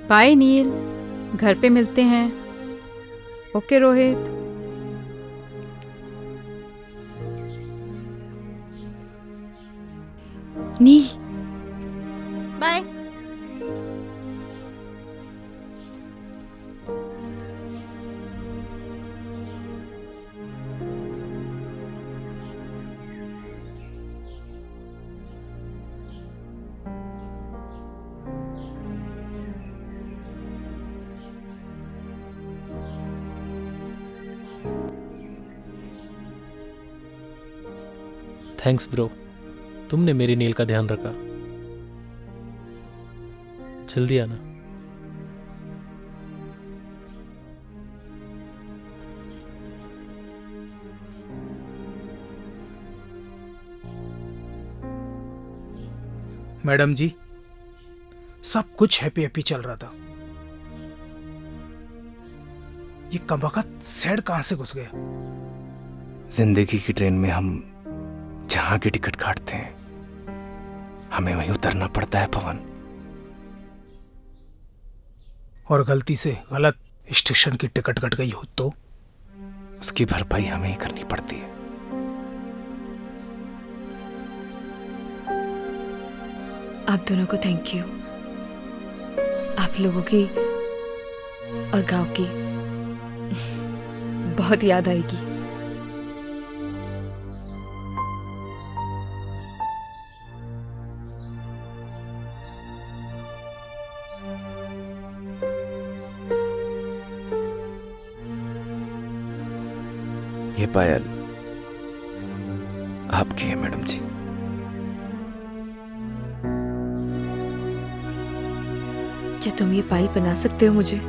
Bye Neel, घर पे मिलते हैं। Okay Rohit. Neel bye. Thanks bro, तुमने मेरी नील का ध्यान रखा। जल्दी आना। मैडम जी, सब कुछ हैप्पी हैप्पी चल रहा था, ये कमबख्त सैड कहां से घुस गया? जिंदगी की ट्रेन में हम जहां की टिकट काटते हैं, हमें वहीं उतरना पड़ता है पवन। और गलती से गलत स्टेशन की टिकट कट गई हो तो उसकी भरपाई हमें ही करनी पड़ती है। आप दोनों को थैंक यू। आप लोगों की और गांव की बहुत याद आएगी। ये पायल आपकी है मैडम जी। क्या तुम ये पायल बना सकते हो मुझे?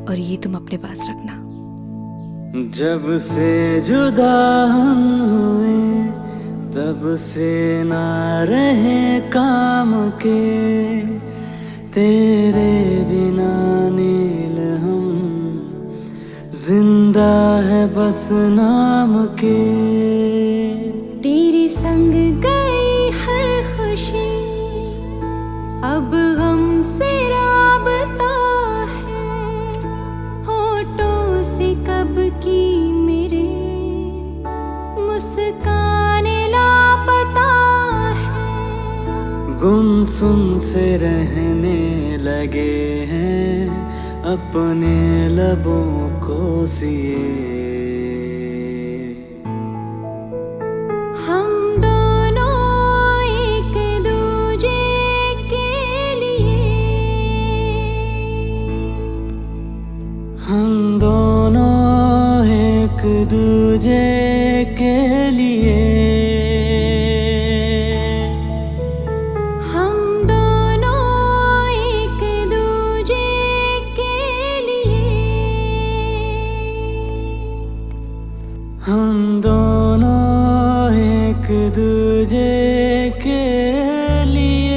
और ये तुम अपने पास रखना। जब से जुदा हम हुए तब से ना रहे काम के, तेरे बिना नील हम जिंदा है बस नाम के। तेरे संग गई हर खुशी, अब गम से राबता है, होठों से कब की मेरे मासूम से रहने लगे हैं अपने लबों को सिए। हम दोनों एक दूजे के लिए, हम दोनों एक दूजे के लिए, हम दोनों एक दूजे के लिए, हम दोनों एक दूजे के लिए।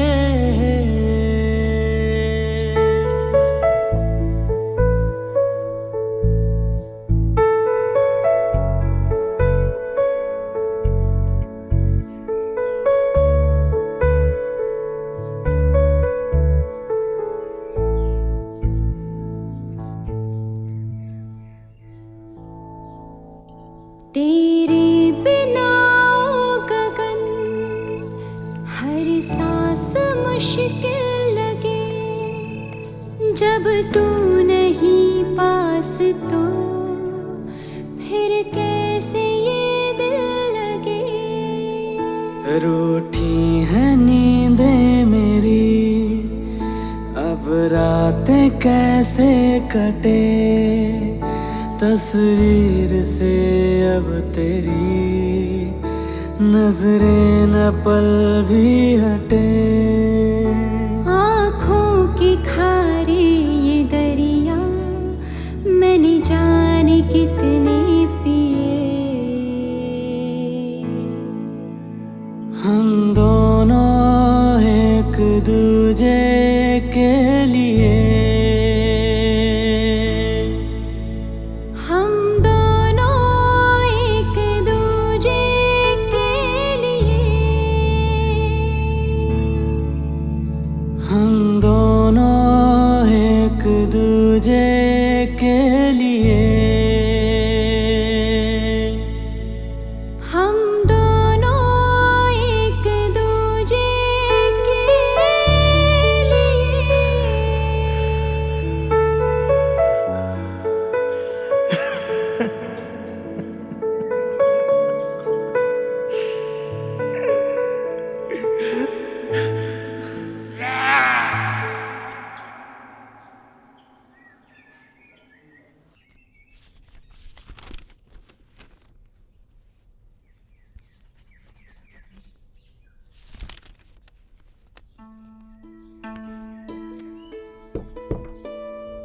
तेरे बिना ओ गगन हर सांस मुश्किल लगे, जब तू नहीं पास तो फिर कैसे ये दिल लगे। रूठी है नींदें मेरी, अब रातें कैसे कटे, तस्वीर से अब तेरी नजरें न पल भी हटे। आँखों के खारे ये दरिया मैंने जाने कितने पिए। हम दोनों एक दूजे के लिए, हम दोनों एक दूजे के लिए, हम दोनों एक दूजे के लिए, हम दोनों एक दूजे के लिए।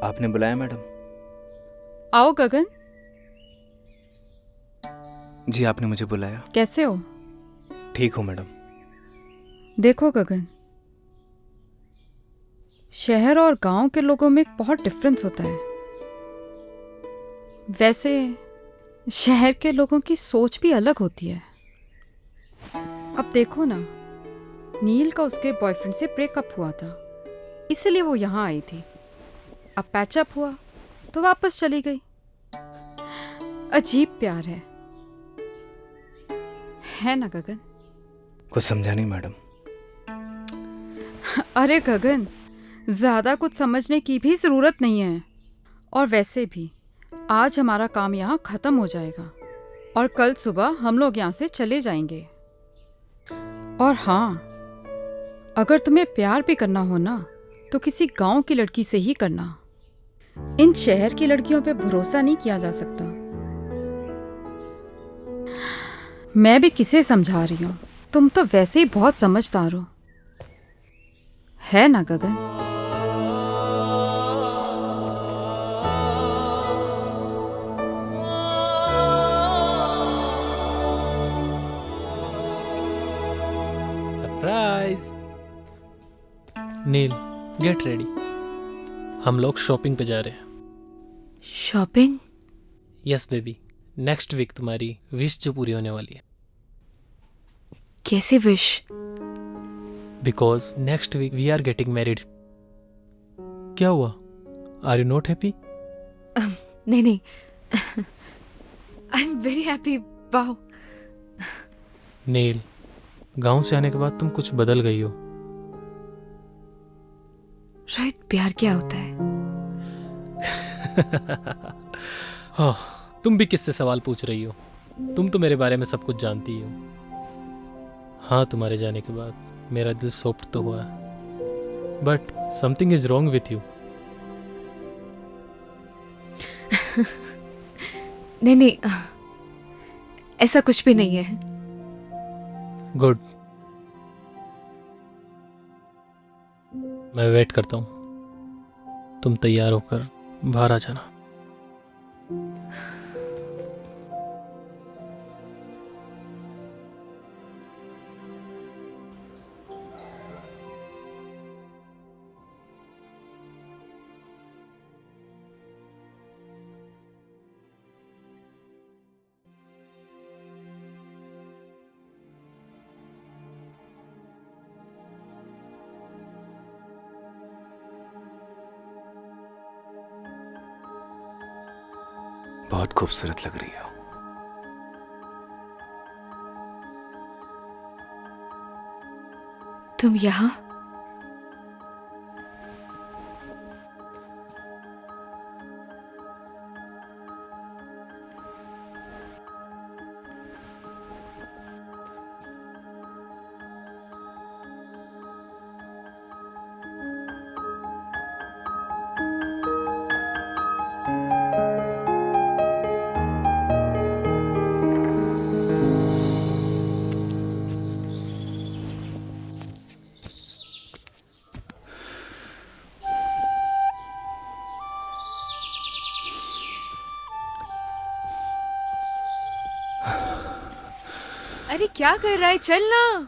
आपने बुलाया मैडम? आओ गगन। जी आपने मुझे बुलाया। कैसे हो? ठीक हूँ मैडम। देखो गगन, शहर और गांव के लोगों में एक बहुत डिफरेंस होता है। वैसे शहर के लोगों की सोच भी अलग होती है। अब देखो ना, नील का उसके बॉयफ्रेंड से ब्रेकअप हुआ था, इसलिए वो यहाँ आई थी। अब पैचअप हुआ तो वापस चली गई। अजीब प्यार है ना गगन? कुछ समझा नहीं मैडम। अरे गगन, ज्यादा कुछ समझने की भी जरूरत नहीं है। और वैसे भी आज हमारा काम यहाँ खत्म हो जाएगा और कल सुबह हम लोग यहाँ से चले जाएंगे। और हाँ, अगर तुम्हें प्यार भी करना हो ना तो किसी गांव की लड़की से ही करना। इन शहर की लड़कियों पे भरोसा नहीं किया जा सकता। मैं भी किसे समझा रही हूँ, तुम तो वैसे ही बहुत समझदार हो, है ना Gagan? Surprise. Neel, get ready, हम लोग शॉपिंग पे जा रहे हैं। Shopping? Yes baby, next week तुम्हारी विश जो पूरी होने वाली है। कैसे wish? Because next week we are getting married. क्या हुआ? Are you not happy? नहीं नहीं, I am very happy. Wow. Neel, गांव से आने के बाद तुम कुछ बदल गई हो। रोहित, प्यार क्या होता है? ओह, तुम भी किससे सवाल पूछ रही हो? तुम तो मेरे बारे में सब कुछ जानती हो। हाँ, तुम्हारे जाने के बाद मेरा दिल सॉफ्ट तो हुआ, but something is wrong with you. नहीं नहीं, ऐसा कुछ भी नहीं है। गुड, मैं वेट करता हूँ। तुम तैयार होकर बाहर आ जाना। बहुत खूबसूरत लग रही हो। तुम यहाँ? अरे क्या कर रहा है? चल ना।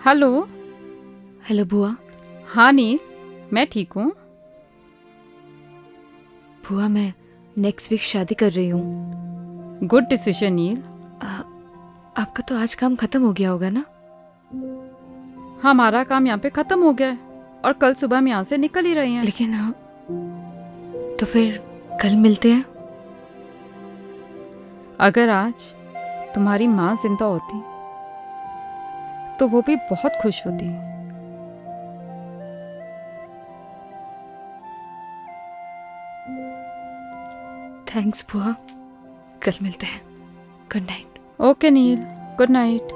हेलो। हेलो बुआ। हाँ नील, मैं ठीक हूँ। बुआ, मैं नेक्स्ट वीक शादी कर रही हूँ। गुड डिसीजन नील। आपका तो आज काम खत्म हो गया होगा ना? हमारा काम यहाँ पे खत्म हो गया है और कल सुबह हम यहाँ से निकल ही रहे हैं। लेकिन तो फिर कल मिलते हैं। अगर आज तुम्हारी माँ जिंदा होती तो वो भी बहुत खुश होती। थैंक्स बुआ, कल मिलते हैं। Good night. ओके नील, गुड नाइट।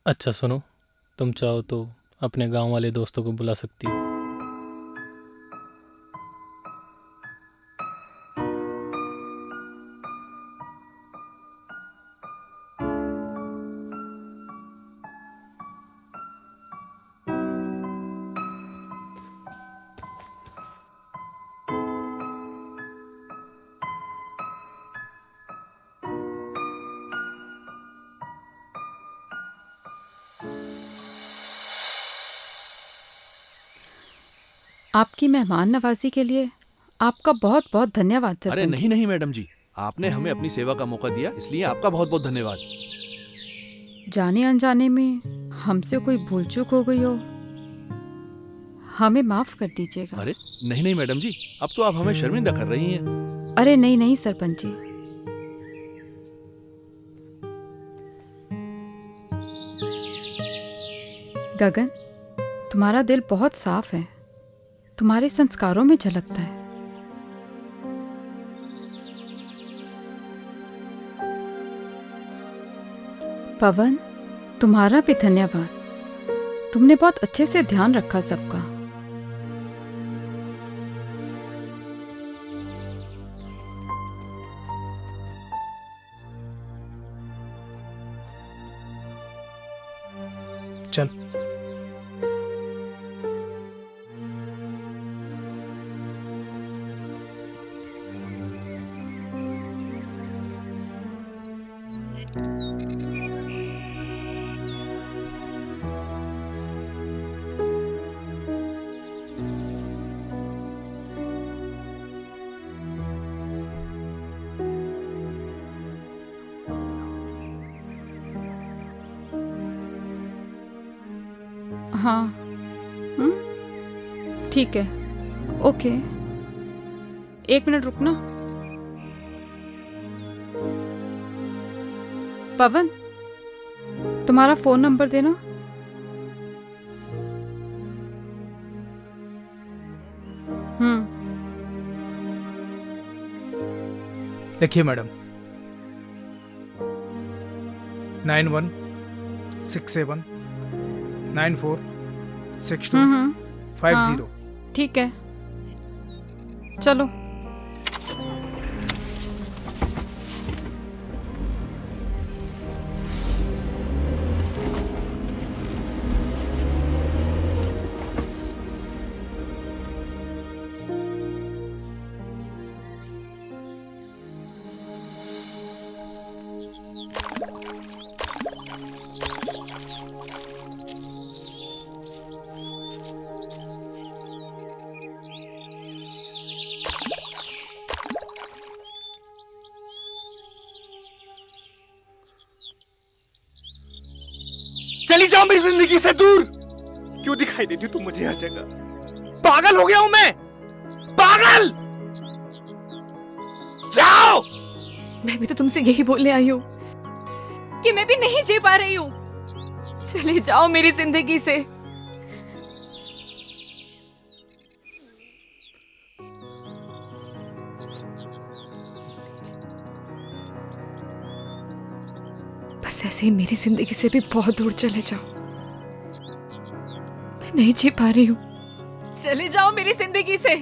अच्छा सुनो, तुम चाहो तो अपने गांव वाले दोस्तों को बुला सकती हो। आपकी मेहमान नवाजी के लिए आपका बहुत बहुत धन्यवाद सरपंच। अरे नहीं नहीं मैडम जी, आपने हमें अपनी सेवा का मौका दिया, इसलिए आपका बहुत बहुत धन्यवाद। जाने अनजाने में हमसे कोई भूल चूक हो गई हो, हमें माफ कर दीजिएगा। अरे नहीं नहीं मैडम जी, अब तो आप हमें शर्मिंदा कर रही हैं। अरे नहीं नहीं सरपंच जी, गगन, तुम्हारा दिल बहुत साफ है, तुम्हारे संस्कारों में झलकता है। पवन, तुम्हारा भी धन्यवाद, तुमने बहुत अच्छे से ध्यान रखा सबका। हाँ ठीक है, ओके। 1 मिनट रुकना। पवन, तुम्हारा फोन नंबर देना। लिखिए मैडम, 9167946250। ठीक है, चलो। चली जाओ मेरी जिंदगी से दूर। क्यों दिखाई देती तुम मुझे हर जगह? पागल हो गया हूं मैं, पागल। जाओ। मैं भी तो तुमसे यही बोलने आई हूँ कि मैं भी नहीं जी पा रही हूँ। चले जाओ मेरी जिंदगी से। बस ऐसे ही मेरी जिंदगी से भी बहुत दूर चले जाओ। मैं नहीं जी पा रही हूँ। चले जाओ मेरी जिंदगी से।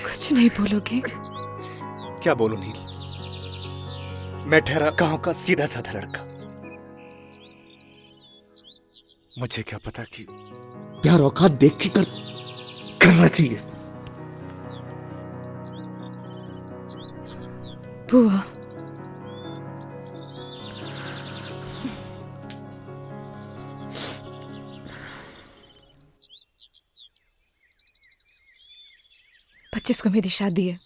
कुछ नहीं बोलोगे? क्या बोलूं नील? मैं ठहरा गांव का सीधा साधा लड़का। मुझे क्या पता कि प्यार औकात देख के करना चाहिए। बुआ, पच्चीस को मेरी शादी है।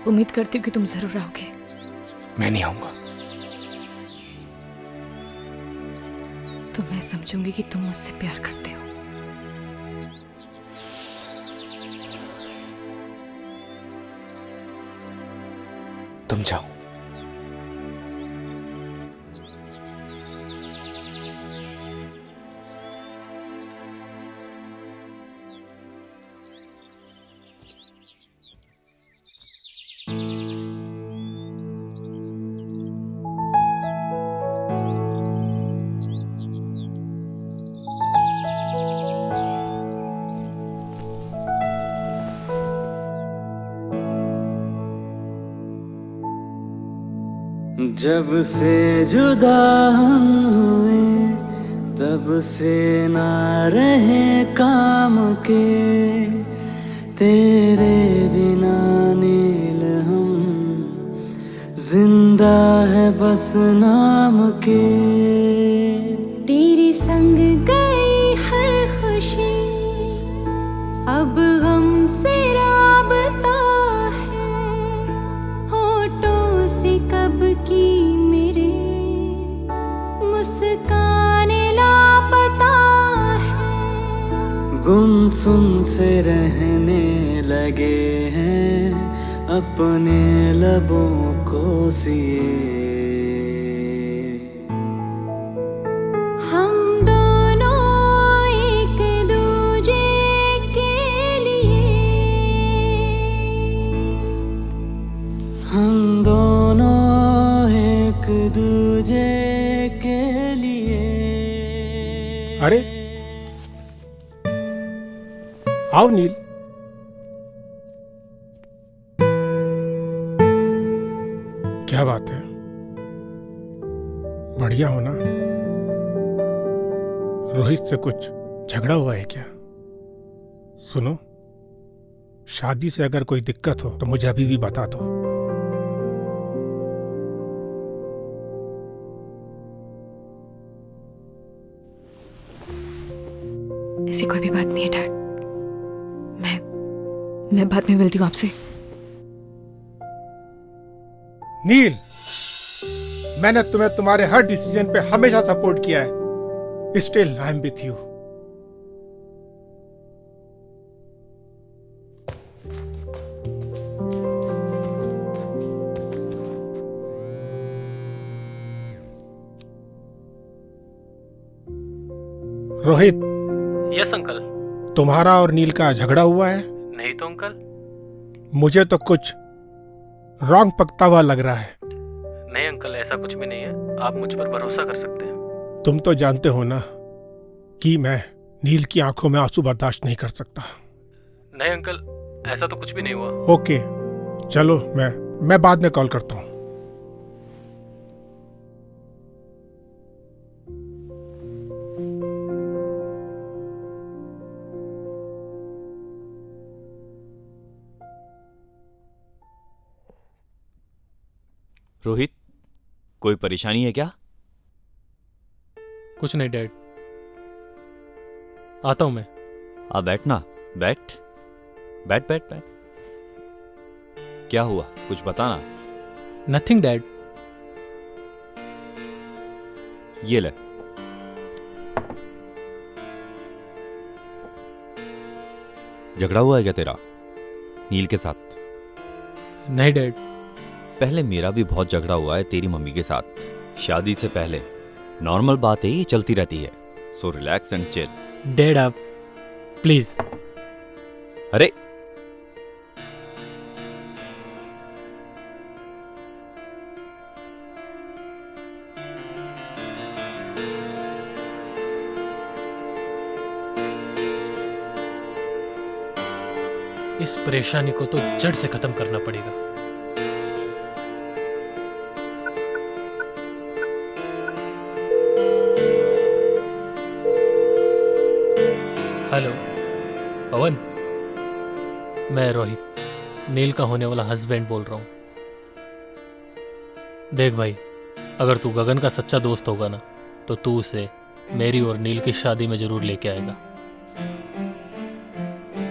उम्मीद करती हूँ कि तुम जरूर आओगे। मैं नहीं आऊंगा। तो मैं समझूंगी कि तुम मुझसे प्यार करते हो। तुम जाओ। जब से जुदा हम हुए तब से ना रहे काम के, तेरे बिना नील हम जिंदा है बस नाम के। तेरे संग गई हर खुशी अब गम से राबता है, होठों से कब की मेरे मुस्कान लापता है। गुमसुम से रहने लगे हैं अपने लबों को सिए। हम दोनों एक दूजे के लिए, हम दोनों एक दूजे के लिए। अरे आओ नील। क्या बात है, बढ़िया हो ना? रोहित से कुछ झगड़ा हुआ है क्या? सुनो, शादी से अगर कोई दिक्कत हो तो मुझे अभी भी बता दो। ऐसी कोई भी बात नहीं है डैड। मैं बाद में मिलती हूँ आपसे। नील, मैंने तुम्हें तुम्हारे हर डिसीजन पे हमेशा सपोर्ट किया है। Still I am with you. Rohit. Yes uncle. तुम्हारा और नील का झगड़ा हुआ है? नहीं तो अंकल। मुझे तो कुछ रॉन्ग पकता हुआ लग रहा है। नहीं अंकल, ऐसा कुछ भी नहीं है, आप मुझ पर भरोसा कर सकते हैं। तुम तो जानते हो ना कि मैं नील की आंखों में आंसू बर्दाश्त नहीं कर सकता। नहीं अंकल, ऐसा तो कुछ भी नहीं हुआ। ओके, चलो मैं बाद में कॉल करता हूँ। रोहित, कोई परेशानी है क्या? कुछ नहीं डैड, आता हूं मैं। आ बैठना, बैठ बैठ बैठ बैठ। क्या हुआ, कुछ बताना। Nothing dad. ये ले। झगड़ा हुआ है क्या तेरा नील के साथ? नहीं डैड। पहले मेरा भी बहुत झगड़ा हुआ है तेरी मम्मी के साथ, शादी से पहले। नॉर्मल बात है, ये चलती रहती है। So relax and chill. Dad आप प्लीज। अरे इस परेशानी को तो जड़ से खत्म करना पड़ेगा। हेलो पवन, मैं रोहित, नील का होने वाला हस्बैंड बोल रहा हूं। देख भाई, अगर तू गगन का सच्चा दोस्त होगा ना, तो तू उसे मेरी और नील की शादी में जरूर लेके आएगा।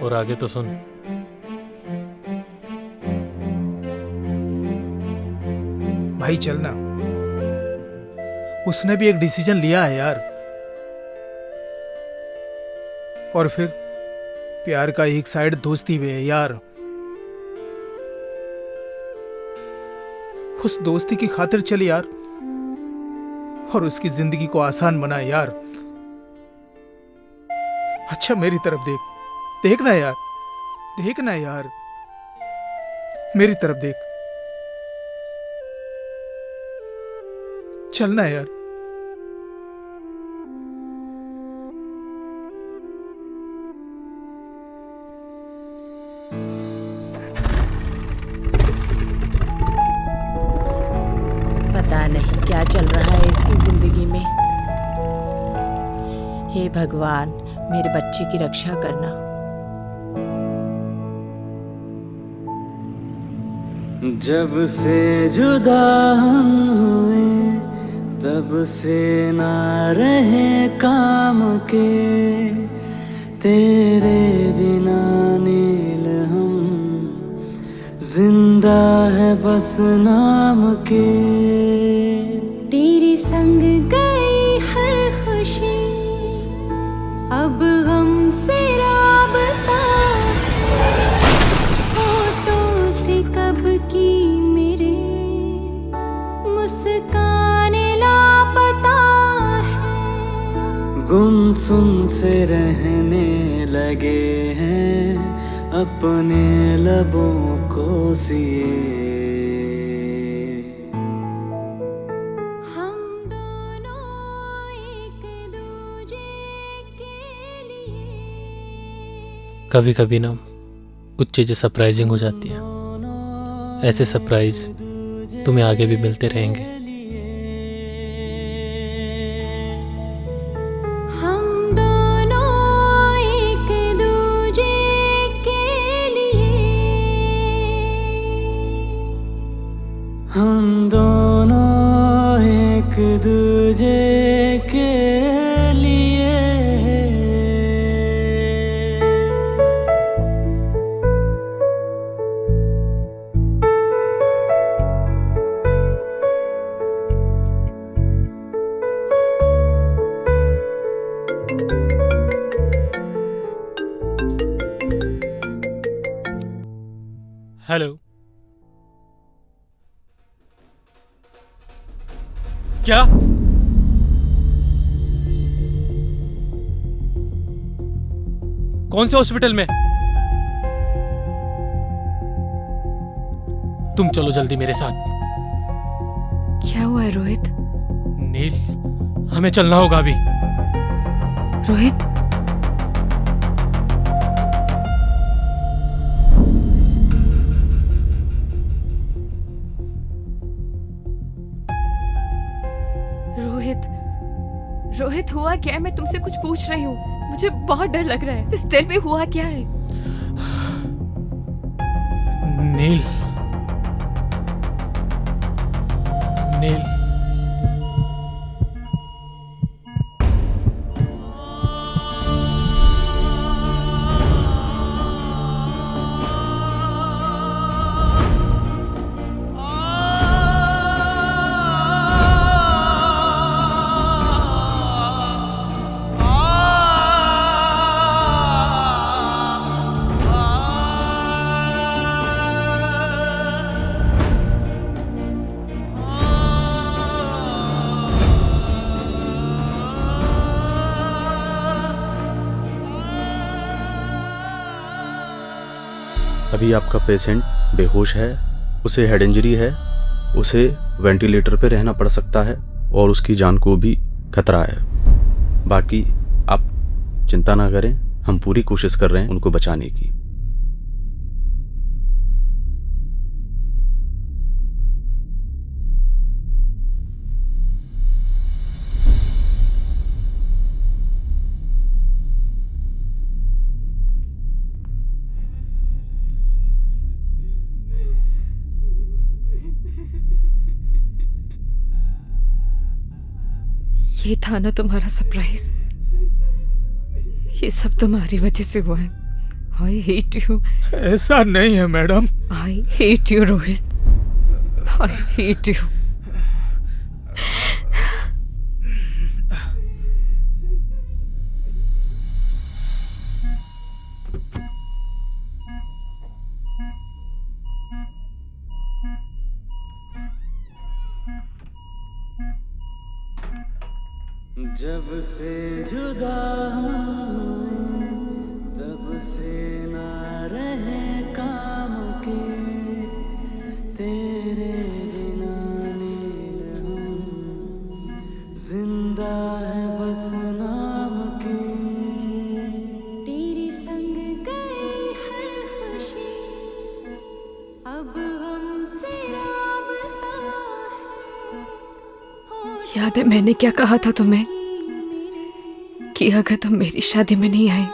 और आगे तो सुन। भाई चलना, उसने भी एक डिसीजन लिया है यार। और फिर प्यार का एक साइड दोस्ती भी है यार। उस दोस्ती की खातिर चल यार, और उसकी जिंदगी को आसान बना यार। अच्छा मेरी तरफ देख, देखना यार, देखना यार, मेरी तरफ देख, चलना यार। पता नहीं क्या चल रहा है इसकी जिंदगी में। हे भगवान, मेरे बच्चे की रक्षा करना। जब से जुदा हम हुए, तब से ना रहे काम के, तेरे बिना नील हम जिंदा है बस नाम के। तेरे संग गई हर खुशी, अब गम से राबता, होठों से कब की मेरे मुस्कान लापता है। गुमसुम से रहने लगे हैं अपने लबों को सिए। कभी कभी ना कुछ चीजें सरप्राइजिंग हो जाती हैं। ऐसे सरप्राइज तुम्हें आगे भी मिलते रहेंगे। हम दोनों एक दूजे के लिए, हम दोनों एक दूजे के लिए। क्या? कौन से हॉस्पिटल में? तुम चलो जल्दी मेरे साथ। क्या हुआ है रोहित? नील, हमें चलना होगा अभी। रोहित, रोहित, रोहित हुआ क्या है? मैं तुमसे कुछ पूछ रही हूँ, मुझे बहुत डर लग रहा है। Just tell me हुआ क्या है? नील, नील, अभी आपका पेशेंट बेहोश है, उसे हेड इंजरी है, उसे वेंटिलेटर पे रहना पड़ सकता है और उसकी जान को भी खतरा है। बाकी आप चिंता ना करें, हम पूरी कोशिश कर रहे हैं उनको बचाने की। ये था ना तुम्हारा सरप्राइज? ये सब तुम्हारी वजह से हुआ है। I hate you. ऐसा नहीं है madam. I hate you Rohit, I hate you. जब से जुदा हुए तब से ना रहे काम के, तेरे बिना नील हम जिंदा है बस नाम के। तेरे संग गई है खुशी, अब हमसे राबता है। याद है मैंने क्या कहा था तुम्हें कि अगर तुम मेरी शादी में नहीं आए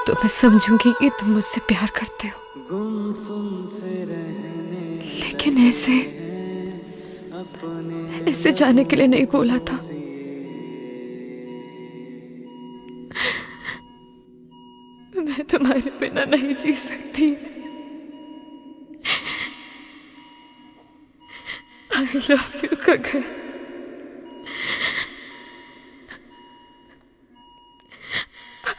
तो मैं समझूंगी कि तुम मुझसे प्यार करते हो। लेकिन ऐसे जाने के लिए नहीं बोला था। मैं तुम्हारे बिना नहीं जी सकती। I love you Gagan.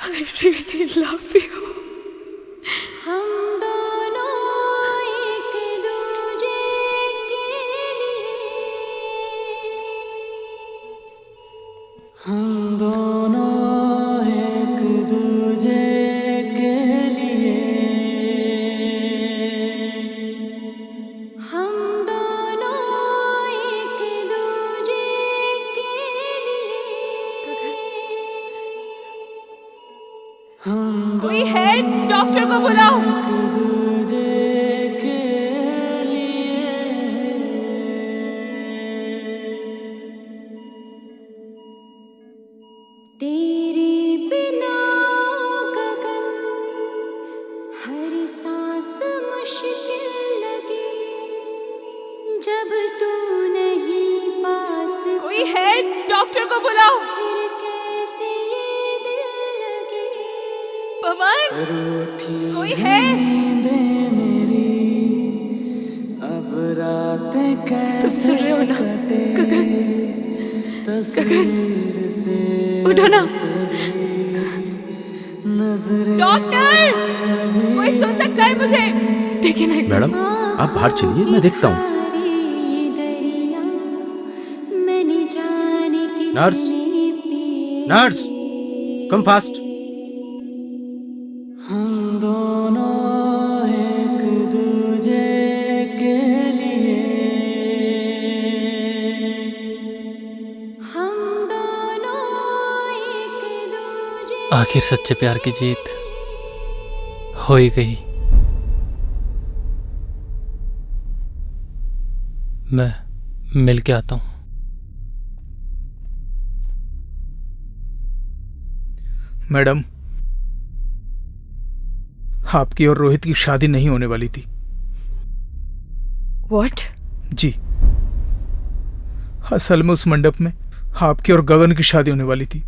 I really love you। हम दोनों एक दूजे के लिए, हम दोनों एक दूजे के लिए, हम दोनों एक दूजे के लिए। कोई है? डॉक्टर को बुलाओ। तेरे बिना गगन हर सांस मुश्किल लगी, जब तू नहीं पास। कोई है? डॉक्टर को बुलाओ। फिर कैसे ये दिल लगे। पवन, कोई है? अब रातें तुम सुन रहे हो ना? गगन, गगन उठो ना। डॉक्टर, कोई सुन सकता है मुझे? देखिए ना। मैडम आप बाहर चलिए, मैं देखता हूँ। ये दरिया मैंने नर्स, नर्स, कम फास्ट। हम दोनों एक दूजे के लिए, हम दोनों एक दूजे। आखिर सच्चे प्यार की जीत हो ही गई। मैं मिल के आता हूं। मैडम, आपकी और रोहित की शादी नहीं होने वाली थी। व्हाट? जी, असल में उस मंडप में आपकी और गगन की शादी होने वाली थी।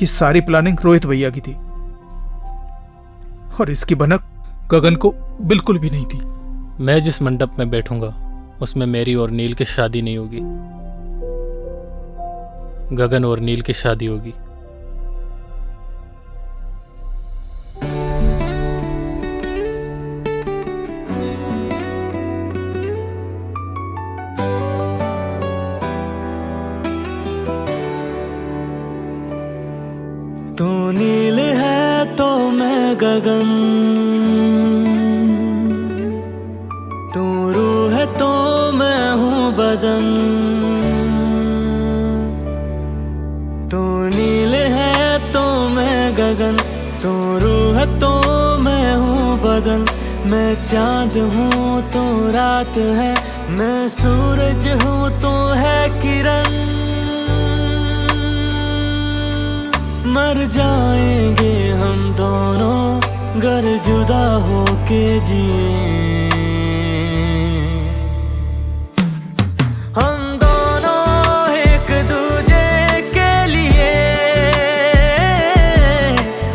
ये सारी प्लानिंग रोहित भैया की थी और इसकी भनक गगन को बिल्कुल भी नहीं थी। मैं जिस मंडप में बैठूंगा उसमें मेरी और नील की शादी नहीं होगी, गगन और नील की शादी होगी। तू नील है तो मैं गगन, तू रूह है तो मैं हूँ बदन। तू नील है तो मैं गगन, तू रूह है तो मैं हूँ बदन। मैं चांद हूँ तो रात है, मैं सूरज हूँ तो है किरण। मर जाएंगे हम दोनों गर जुदा होके जिए। हम दोनों एक दूजे के लिए,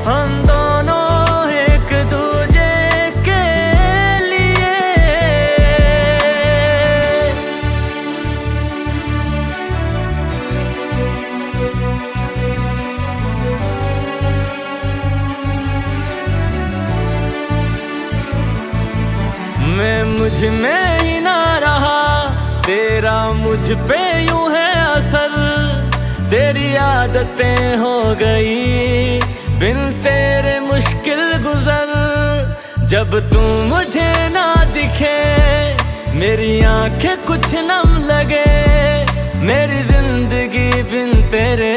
हम दोनों एक दूजे के लिए। मैं मुझ में ही ना रहा, तेरा मुझ पे यूं है असर। तेरी आदतें हो गई बिन तेरे मुश्किल गुजर। जब तू मुझे ना दिखे मेरी आंखें कुछ नम लगे। मेरी जिंदगी बिन तेरे